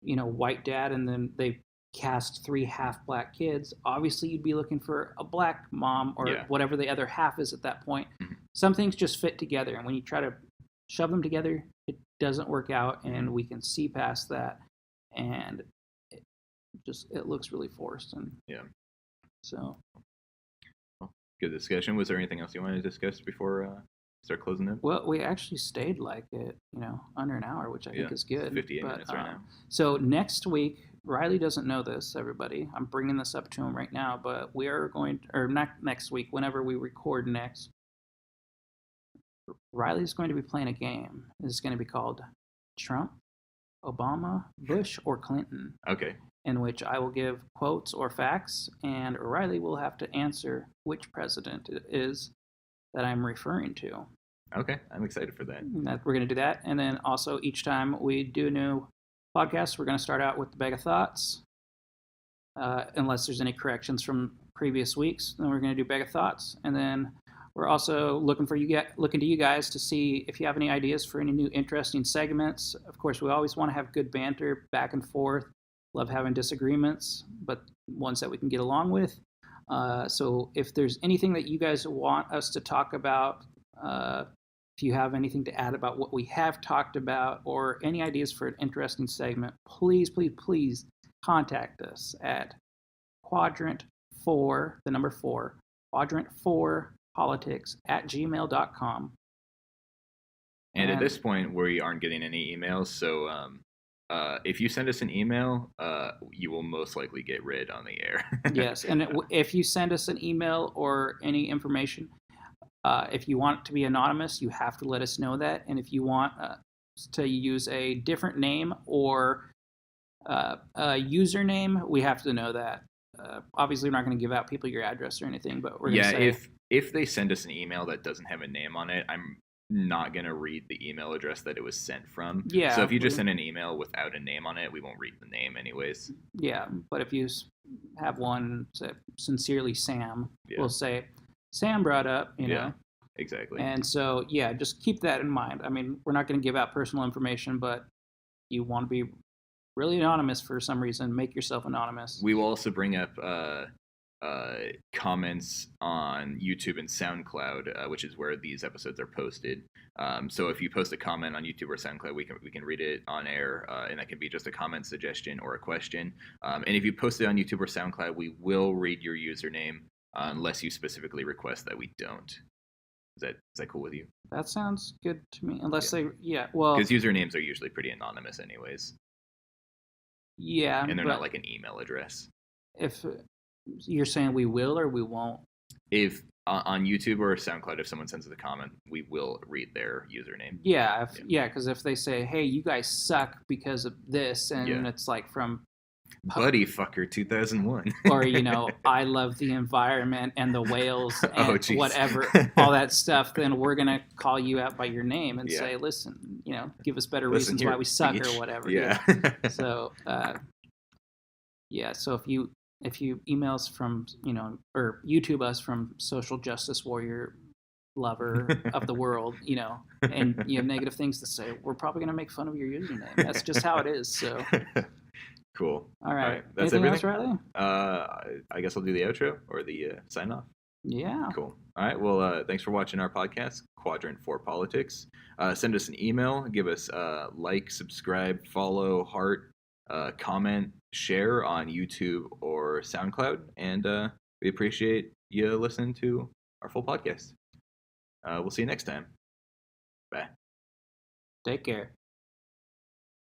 Speaker 2: white dad and then they cast 3 half black kids, obviously you'd be looking for a black mom or whatever the other half is at that point. Some things just fit together, and when you try to shove them together, it doesn't work out, and we can see past that, and it looks really forced. And so
Speaker 1: good discussion. Was there anything else you wanted to discuss before start closing it?
Speaker 2: Well, we actually stayed like it, under an hour, which I think is good.
Speaker 1: 58 minutes right now.
Speaker 2: So next week, Riley doesn't know this, everybody. I'm bringing this up to him right now, but we are going, or not next week, whenever we record next, Riley's going to be playing a game. It's going to be called Trump, Obama, Bush, or Clinton.
Speaker 1: Okay.
Speaker 2: In which I will give quotes or facts, and Riley will have to answer which president it is that I'm referring to.
Speaker 1: Okay, I'm excited for that.
Speaker 2: We're going to do that. And then also each time we do a new podcast, we're going to start out with the bag of thoughts. Unless there's any corrections from previous weeks, then we're going to do bag of thoughts. And then we're also looking to you guys to see if you have any ideas for any new interesting segments. Of course, we always want to have good banter back and forth. Love having disagreements, but ones that we can get along with. So if there's anything that you guys want us to talk about, if you have anything to add about what we have talked about or any ideas for an interesting segment, please contact us at quadrant4, the number 4, quadrant4politics@gmail.com.
Speaker 1: And at this point, we aren't getting any emails, so if you send us an email, you will most likely get read on the air.
Speaker 2: Yes, and if you send us an email or any information, if you want it to be anonymous, you have to let us know that. And if you want to use a different name or a username, we have to know that. Obviously, we're not going to give out people your address or anything, but we're going to say...
Speaker 1: if they send us an email that doesn't have a name on it, I'm not going to read the email address that it was sent from.
Speaker 2: Yeah.
Speaker 1: So if you just send an email without a name on it, we won't read the name anyways.
Speaker 2: Yeah, but if you have one, say, sincerely Sam, we'll say, Sam brought up, you know.
Speaker 1: Exactly.
Speaker 2: And so, yeah, just keep that in mind. I mean, we're not going to give out personal information, but you want to be really anonymous for some reason, make yourself anonymous.
Speaker 1: We will also bring up comments on YouTube and SoundCloud, which is where these episodes are posted. So if you post a comment on YouTube or SoundCloud, we can read it on air, and that can be just a comment, suggestion, or a question. And if you post it on YouTube or SoundCloud, we will read your username unless you specifically request that we don't. Is that cool with you?
Speaker 2: That sounds good to me. Unless because
Speaker 1: usernames are usually pretty anonymous anyways.
Speaker 2: Yeah,
Speaker 1: and they're not like an email address.
Speaker 2: If you're saying we will or we won't?
Speaker 1: If on YouTube or SoundCloud, if someone sends us a comment, we will read their username.
Speaker 2: Yeah, because if they say, "Hey, you guys suck because of this," and it's like from
Speaker 1: Buddy Fucker 2001,
Speaker 2: or I love the environment and the whales and whatever, all that stuff, then we're gonna call you out by your name and say, "Listen, give us better reasons why we suck," or whatever.
Speaker 1: Yeah.
Speaker 2: So, so if you email us from, or YouTube us from social justice warrior lover of the world, and you have negative things to say, we're probably going to make fun of your username. That's just how it is. So
Speaker 1: cool.
Speaker 2: All right.
Speaker 1: That's
Speaker 2: anything
Speaker 1: everything?
Speaker 2: else,
Speaker 1: Riley? I guess I'll do the outro or the sign off.
Speaker 2: Yeah.
Speaker 1: Cool. All right. Well, thanks for watching our podcast, Quadrant 4 Politics. Send us an email. Give us like, subscribe, follow, heart, comment, share on YouTube or SoundCloud. And we appreciate you listening to our full podcast. We'll see you next time. Bye.
Speaker 2: Take care.